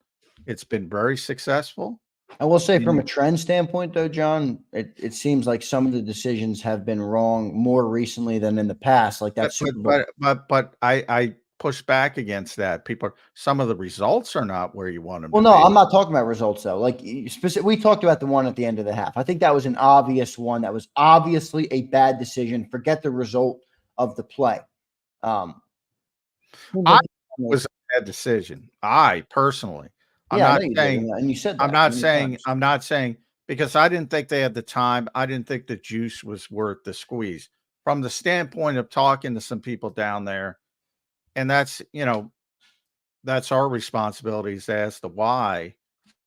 it's been very successful. I will say from a trend standpoint, though, John, it seems like some of the decisions have been wrong more recently than in the past. Like that Super Bowl. But I push back against that. Some of the results are not where you want them. Well, no, I'm not talking about results though. Like we talked about the one at the end of the half. I think that was an obvious one. That was obviously a bad decision. Forget the result of the play. Was a bad decision. I personally. I'm not saying, and you said that. I'm not saying because I didn't think they had the time. I didn't think the juice was worth the squeeze from the standpoint of talking to some people down there. And that's our responsibilities as to why,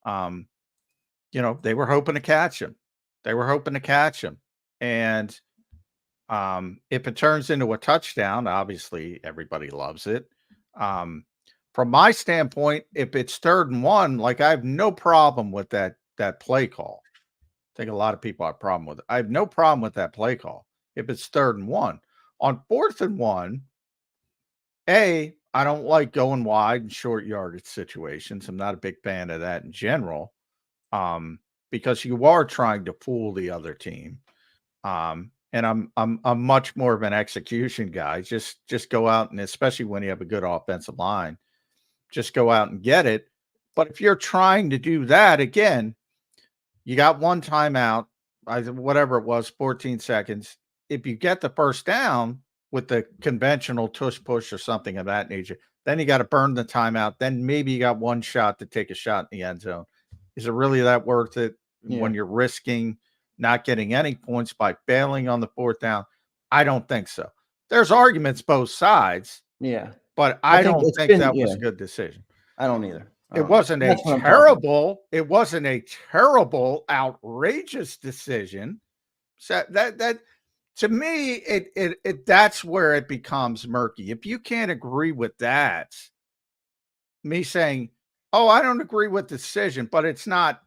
they were hoping to catch him. And if it turns into a touchdown, obviously everybody loves it. From my standpoint, if it's 3rd and 1, like I have no problem with that play call. I think a lot of people have a problem with it. I have no problem with that play call if it's 3rd and 1. On 4th and 1, I don't like going wide in short yardage situations. I'm not a big fan of that in general, because you are trying to fool the other team. And I'm much more of an execution guy. Just go out, and especially when you have a good offensive line, just go out and get it. But if you're trying to do that, again, you got one timeout, whatever it was, 14 seconds. If you get the 1st down with the conventional tush push or something of that nature, then you got to burn the timeout. Then maybe you got one shot to take a shot in the end zone. Is it really that worth it when you're risking not getting any points by failing on the 4th down? I don't think so. There's arguments both sides. Yeah. But I don't think that was a good decision. I don't either. It wasn't a terrible, outrageous decision. So that to me, it that's where it becomes murky. If you can't agree with that, me saying, "Oh, I don't agree with the decision," but it's not,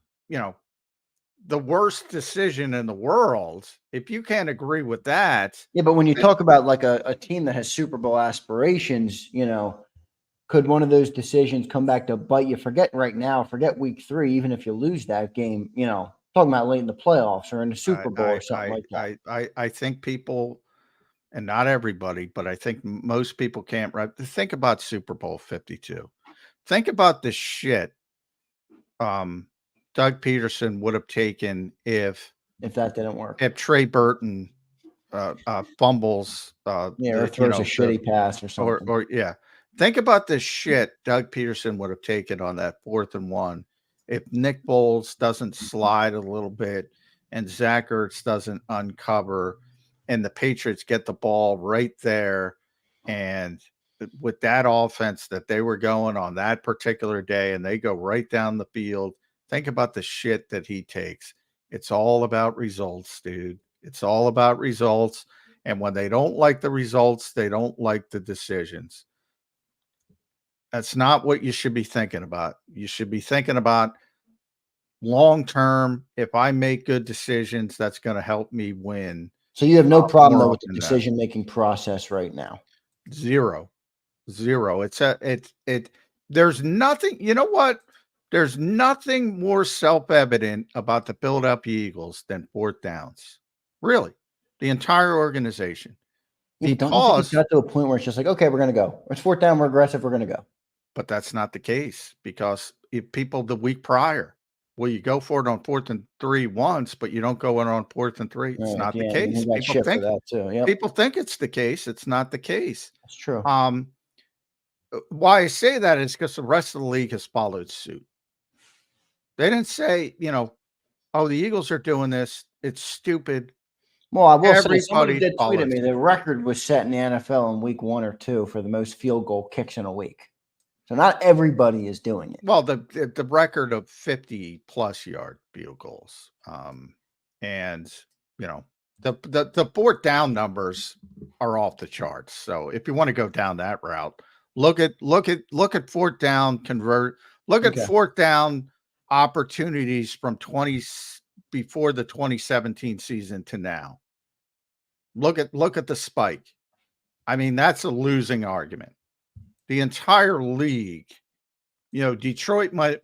the worst decision in the world. If you can't agree with that. Yeah, but when you talk about like a team that has Super Bowl aspirations, could one of those decisions come back to bite you? Forget week 3, even if you lose that game, talking about late in the playoffs or in the Super Bowl or something like that. I think people, and not everybody, but I think most people can't think about Super Bowl 52. Think about the shit Doug Peterson would have taken if that didn't work. If Trey Burton fumbles, or throws a shitty pass or something. Or think about the shit Doug Peterson would have taken on that 4th and 1 if Nick Foles doesn't slide a little bit and Zach Ertz doesn't uncover, and the Patriots get the ball right there, and with that offense that they were going on that particular day, and they go right down the field. Think about the shit that he takes. It's all about results, dude. It's all about results. And when they don't like the results, they don't like the decisions. That's not what you should be thinking about. You should be thinking about long term. If I make good decisions, that's going to help me win. So you have no problem more though with the often than not. decision-making process right now. Zero. There's nothing, you know what? There's nothing more self-evident about the Philadelphia Eagles than fourth downs. Really. The entire organization. Yeah, but don't you think it's got to a point where it's just like, okay, we're going to go. It's fourth down, we're aggressive, we're going to go. But that's not the case, because if people the week prior, well, you go for it on 4th and 3 once, but you don't go in on 4th and 3. It's not the case. People think it's the case. It's not the case. That's true. Why I say that is because the rest of the league has followed suit. They didn't say, oh, the Eagles are doing this. It's stupid. Well, I will say, somebody did tweet at me. The record was set in the NFL in week 1 or 2 for the most field goal kicks in a week. So not everybody is doing it. Well, the record of 50-plus yard field goals, and the fourth down numbers are off the charts. So if you want to go down that route, look at fourth down at fourth down opportunities from before the 2017 season to now. Look at the spike. I mean, that's a losing argument. The entire league, Detroit may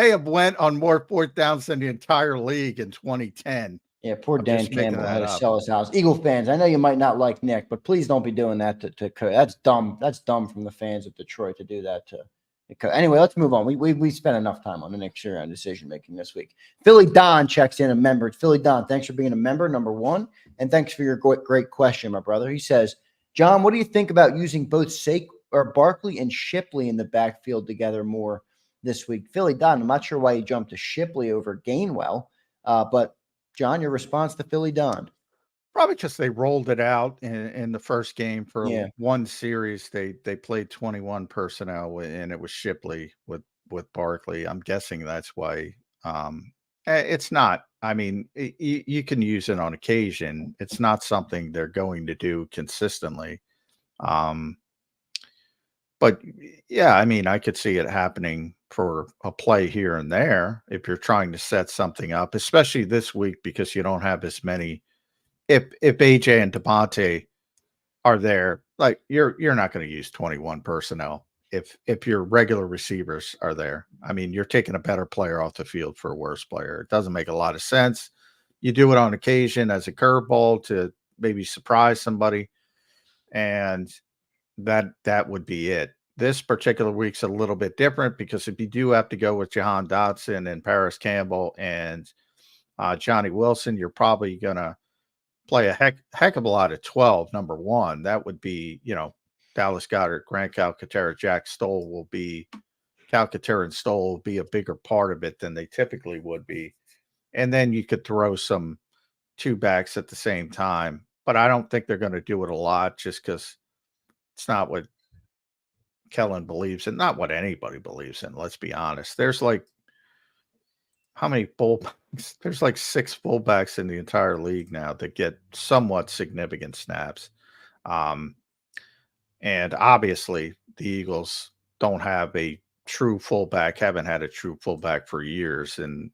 have went on more fourth downs than the entire league in 2010. Yeah, poor Dan Campbell had to sell his house. Eagle fans, I know you might not like Nick, but please don't be doing that to that's dumb. That's dumb from the fans of Detroit to do that to. Anyway, let's move on. We spent enough time on the Nick Sirianni decision making this week. Philly Don checks in, a member. Philly Don, thanks for being a member, number one, and thanks for your great question, my brother. He says, John, what do you think about using both Barkley and Shipley in the backfield together more this week? Philly Don, I'm not sure why you jumped to Shipley over Gainwell, but John, your response to Philly Don? Probably because they rolled it out in the first game for one series. They played 21 personnel, and it was Shipley with Barkley. I'm guessing that's why. It's not. I mean, you can use it on occasion. It's not something they're going to do consistently. But yeah, I mean, I could see it happening for a play here and there if you're trying to set something up, especially this week because you don't have as many. If AJ and Devontae are there, like you're not going to use 21 personnel if your regular receivers are there. I mean, you're taking a better player off the field for a worse player. It doesn't make a lot of sense. You do it on occasion as a curveball to maybe surprise somebody, and that would be it. This particular week's a little bit different because if you do have to go with Jahan Dotson and Paris Campbell and Johnny Wilson, you're probably going to play a heck of a lot of 12, number one. That would be, Dallas Goedert, Grant Calcaterra, Jack Stoll will be, Calcaterra and Stoll will be a bigger part of it than they typically would be. And then you could throw some two backs at the same time. But I don't think they're going to do it a lot just because it's not what Kellen believes in, not what anybody believes in. Let's be honest. There's like, how many fullbacks? There's like 6 fullbacks in the entire league now that get somewhat significant snaps. And obviously the Eagles don't have a true fullback, haven't had a true fullback for years. And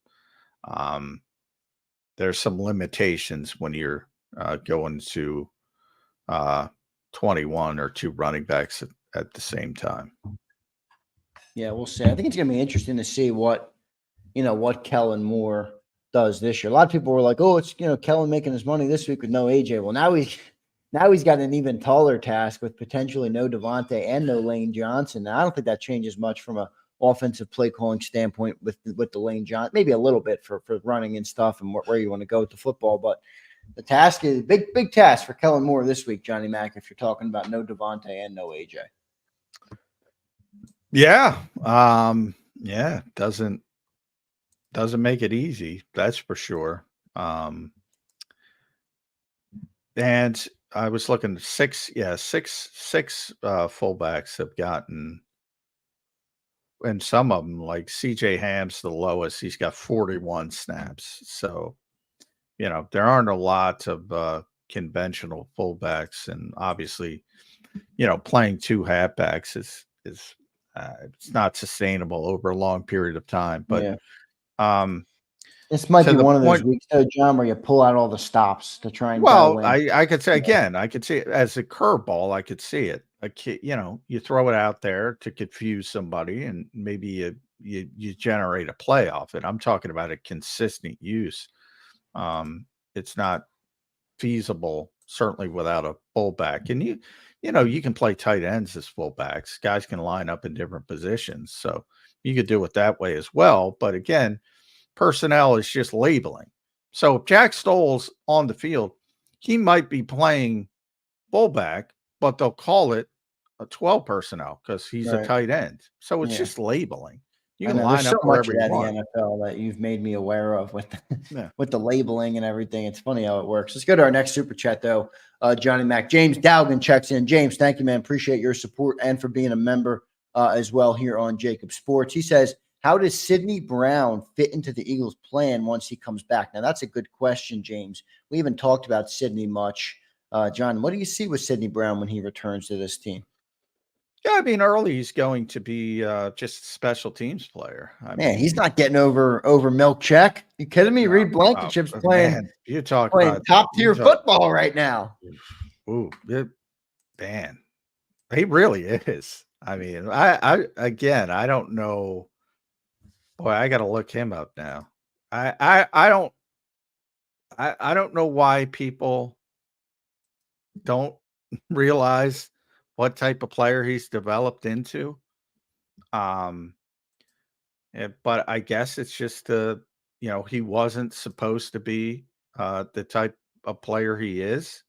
there's some limitations when you're going to 21 or 2 running backs at the same time. Yeah, we'll see. I think it's going to be interesting to see what Kellen Moore does this year. A lot of people were like, oh, it's, Kellen making his money this week with no AJ. Well, now he's got an even taller task with potentially no Devontae and no Lane Johnson. Now, I don't think that changes much from an offensive play calling standpoint with the Lane Johnson, maybe a little bit for running and stuff and where you want to go with the football. But the task is big task for Kellen Moore this week, Johnny Mac, if you're talking about no Devontae and no AJ. Yeah. Doesn't make it easy, that's for sure. And I was looking at 6 fullbacks have gotten, and some of them, like CJ Ham's the lowest. He's got 41 snaps. So, there aren't a lot of conventional fullbacks, and obviously playing two halfbacks is it's not sustainable over a long period of time. But this might to be the one of those point, weeks, though, John, where you pull out all the stops to try and well, dial in. I could say again, I could see it as a curveball. I could see it. You throw it out there to confuse somebody, and maybe you generate a play off it. I'm talking about a consistent use. It's not feasible, certainly without a fullback. And you can play tight ends as fullbacks. Guys can line up in different positions, so you could do it that way as well. But again, personnel is just labeling. So if Jack Stoll's on the field, he might be playing fullback, but they'll call it a 12 personnel because he's a tight end. So it's just labeling. You can line up wherever you want. The NFL that you've made me aware of with the labeling and everything. It's funny how it works. Let's go to our next super chat, though. Johnny Mac. James Dowgan checks in. James, thank you, man. Appreciate your support and for being a member as well here on JAKIB Sports. He says, how does Sidney Brown fit into the Eagles' plan once he comes back? Now, that's a good question, James. We haven't talked about Sidney much. John, what do you see with Sidney Brown when he returns to this team? Yeah, I mean, early he's going to be just a special teams player. He's not getting over Milkcheck. You kidding me? Reed Blankenship's playing about top tier football right now. Ooh, man, he really is. I mean, I don't know. Boy, I got to look him up now. I don't know why people don't realize what type of player he's developed into. But I guess it's just he wasn't supposed to be the type of player he is,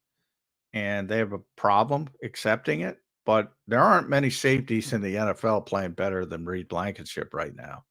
and they have a problem accepting it. But there aren't many safeties in the NFL playing better than Reed Blankenship right now,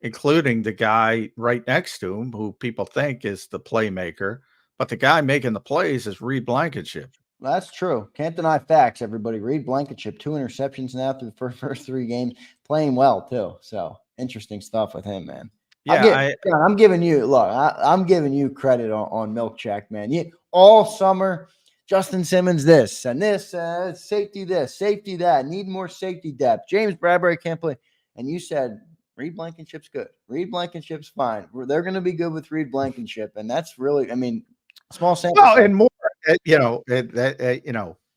including the guy right next to him who people think is the playmaker, but the guy making the plays is Reed Blankenship. That's true. Can't deny facts, everybody. Reed Blankenship, 2 interceptions now through the first 3 games, playing well too. So interesting stuff with him, man. Yeah, I'm giving you I'm giving you credit on Milkcheck, man. All summer, Justin Simmons this and this, safety this, safety that, need more safety depth. James Bradbury can't play. And you said Reed Blankenship's good. Reed Blankenship's fine. They're going to be good with Reed Blankenship. And that's really, small sample. Well, and more,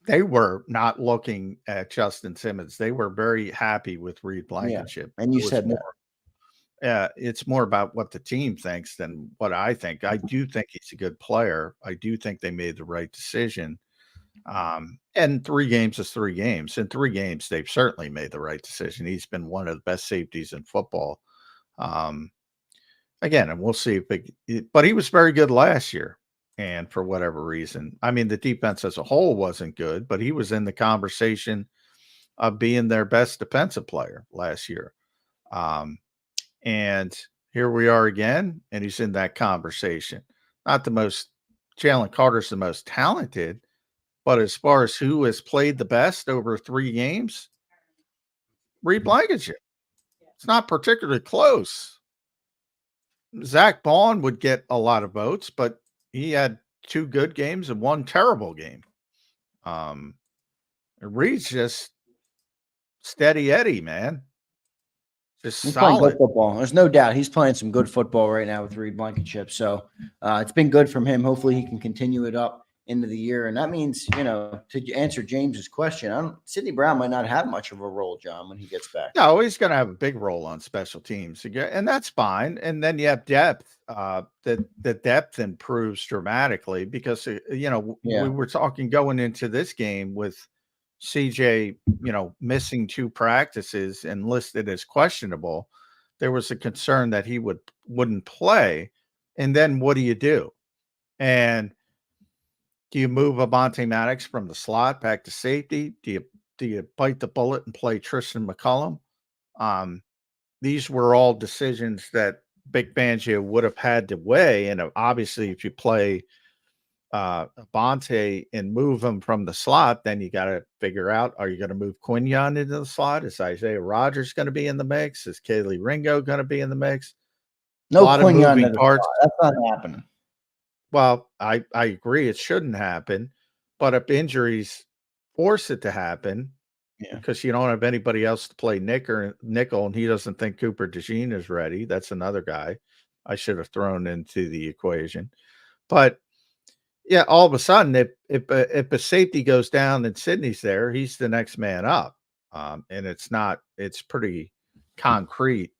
they were not looking at Justin Simmons. They were very happy with Reed Blankenship. Yeah, and you said more. It's more about what the team thinks than what I think. I do think he's a good player. I do think they made the right decision. And 3 games is 3 games. In 3 games, they've certainly made the right decision. He's been one of the best safeties in football. Again, and we'll see but he was very good last year. And for whatever reason, the defense as a whole wasn't good, but he was in the conversation of being their best defensive player last year. And here we are again, and he's in that conversation. Jalen Carter's the most talented, but as far as who has played the best over 3 games, Reed Blankenship. It's not particularly close. Zach Bond would get a lot of votes, but he had 2 good games and 1 terrible game. Reed's just steady Eddie, man. Just He's solid. playing good football. There's no doubt he's playing some good football right now with Reed Blankenship. So it's been good from him. Hopefully he can continue it up into the year. And that means, to answer James's question, Sidney Brown might not have much of a role, John, when he gets back. No, he's going to have a big role on special teams, and that's fine. And then you have depth. The depth improves dramatically because, we were talking going into this game with CJ, missing 2 practices and listed as questionable. There was a concern that he wouldn't play. And then what do? And do you move Avonte Maddox from the slot back to safety? Do you bite the bullet and play Tristan McCullum? These were all decisions that Big Fangio would have had to weigh. And obviously, if you play Avonte and move him from the slot, then you got to figure out, are you going to move Quinyon into the slot? Is Isaiah Rodgers going to be in the mix? Is Kaylee Ringo going to be in the mix? No Quinyon in the slot. That's not happening. Well, I agree it shouldn't happen, but if injuries force it to happen because you don't have anybody else to play nickel, and he doesn't think Cooper DeJean is ready. That's another guy I should have thrown into the equation. But yeah, all of a sudden, if a safety goes down and Sidney's there, he's the next man up. And it's pretty concrete.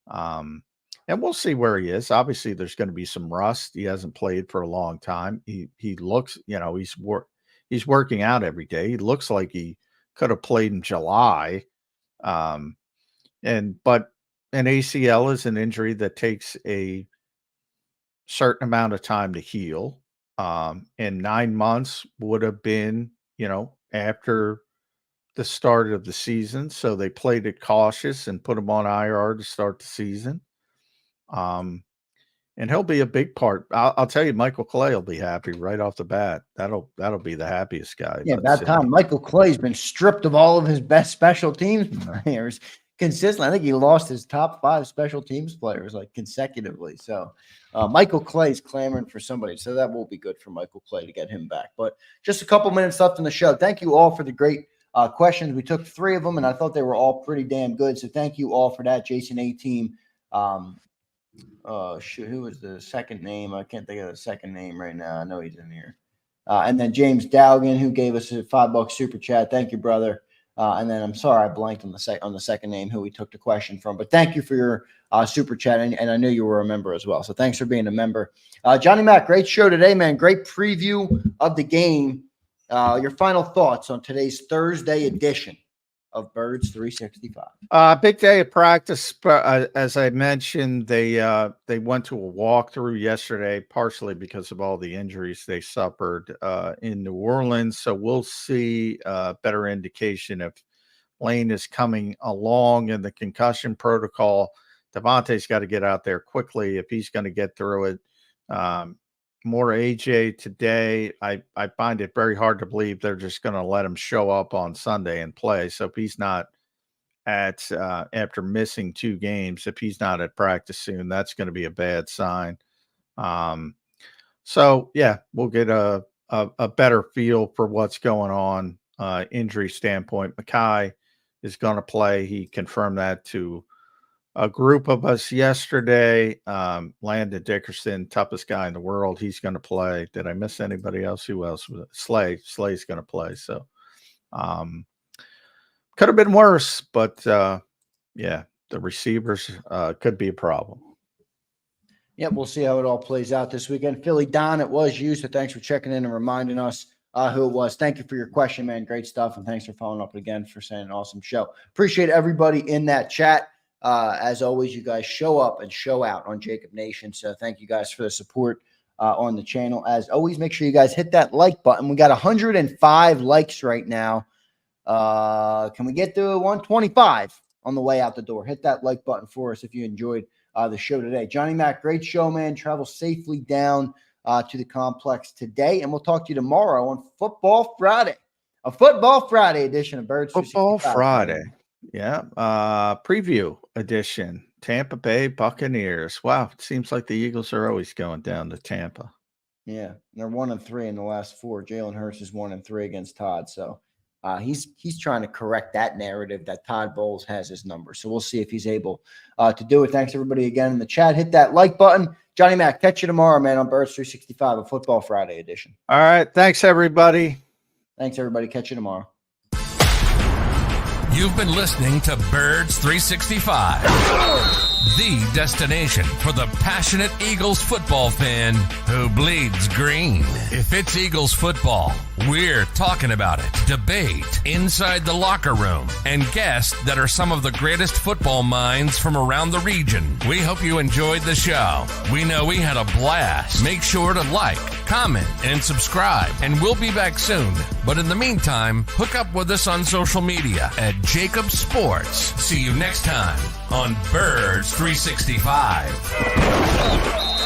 And we'll see where he is. Obviously, there's going to be some rust. He hasn't played for a long time. He looks, he's working out every day. He looks like he could have played in July. But an ACL is an injury that takes a certain amount of time to heal. And 9 months would have been, after the start of the season. So they played it cautious and put him on IR to start the season. And he'll be a big part. I'll tell you, Michael Clay will be happy right off the bat. That'll be the happiest guy. Yeah, that time Michael Clay's been stripped of all of his best special teams players consistently. I think he lost his top 5 special teams players like consecutively. So Michael Clay's clamoring for somebody. So that will be good for Michael Clay to get him back. But just a couple minutes left in the show. Thank you all for the great questions. We took 3 of them, and I thought they were all pretty damn good. So thank you all for that. Jason A-Team. Who was the second name? I can't think of the second name right now. I know he's in here. And then James Dowgan, who gave us a $5 super chat. Thank you, brother. And then I'm sorry I blanked on the second name who we took the question from. But thank you for your super chat, and I knew you were a member as well. So thanks for being a member. Johnny Mac, great show today, man. Great preview of the game. Your final thoughts on today's Thursday edition of Birds 365. Big day of practice. As I mentioned, they went to a walkthrough yesterday, partially because of all the injuries they suffered in New Orleans. So we'll see a better indication if Lane is coming along in the concussion protocol. Devontae's got to get out there quickly if he's going to get through it. More AJ today. I find it very hard to believe they're just going to let him show up on Sunday and play. So if he's not at after missing 2 games, if he's not at practice soon, that's going to be a bad sign. So yeah, we'll get a better feel for what's going on injury standpoint. Mackay is going to play. He confirmed that to a group of us yesterday. Landon Dickerson, toughest guy in the world. He's going to play. Did I miss anybody else? Who else? Slay's going to play. So could have been worse, but yeah, the receivers could be a problem. Yeah, we'll see how it all plays out this weekend. Philly Don, it was you, so thanks for checking in and reminding us who it was. Thank you for your question, man. Great stuff, and thanks for following up again for saying an awesome show. Appreciate everybody in that chat. As always, you guys show up and show out on JAKIB Nation. So thank you guys for the support on the channel. As always, make sure you guys hit that like button. We got 105 likes right now. Can we get to 125 on the way out the door? Hit that like button for us if you enjoyed the show today. Johnny Mac, great show, man. Travel safely down to the complex today. And we'll talk to you tomorrow on Football Friday. A Football Friday edition of Birds. Football Friday. Yeah. Preview edition. Tampa Bay Buccaneers. Wow. It seems like the Eagles are always going down to Tampa. Yeah. They're 1-3 in the last 4. Jalen Hurts is 1-3 against Todd. So he's trying to correct that narrative that Todd Bowles has his number. So we'll see if he's able to do it. Thanks everybody again in the chat. Hit that like button. Johnny Mac, catch you tomorrow, man, on Birds 365, a Football Friday edition. All right. Thanks, everybody. Thanks, everybody. Catch you tomorrow. You've been listening to Birds 365, the destination for the passionate Eagles football fan who bleeds green. If it's Eagles football, we're talking about it. Debate inside the locker room and guests that are some of the greatest football minds from around the region. We hope you enjoyed the show. We know we had a blast. Make sure to like, comment, and subscribe, and we'll be back soon. But in the meantime, hook up with us on social media at JAKIB Sports. See you next time on Birds 365.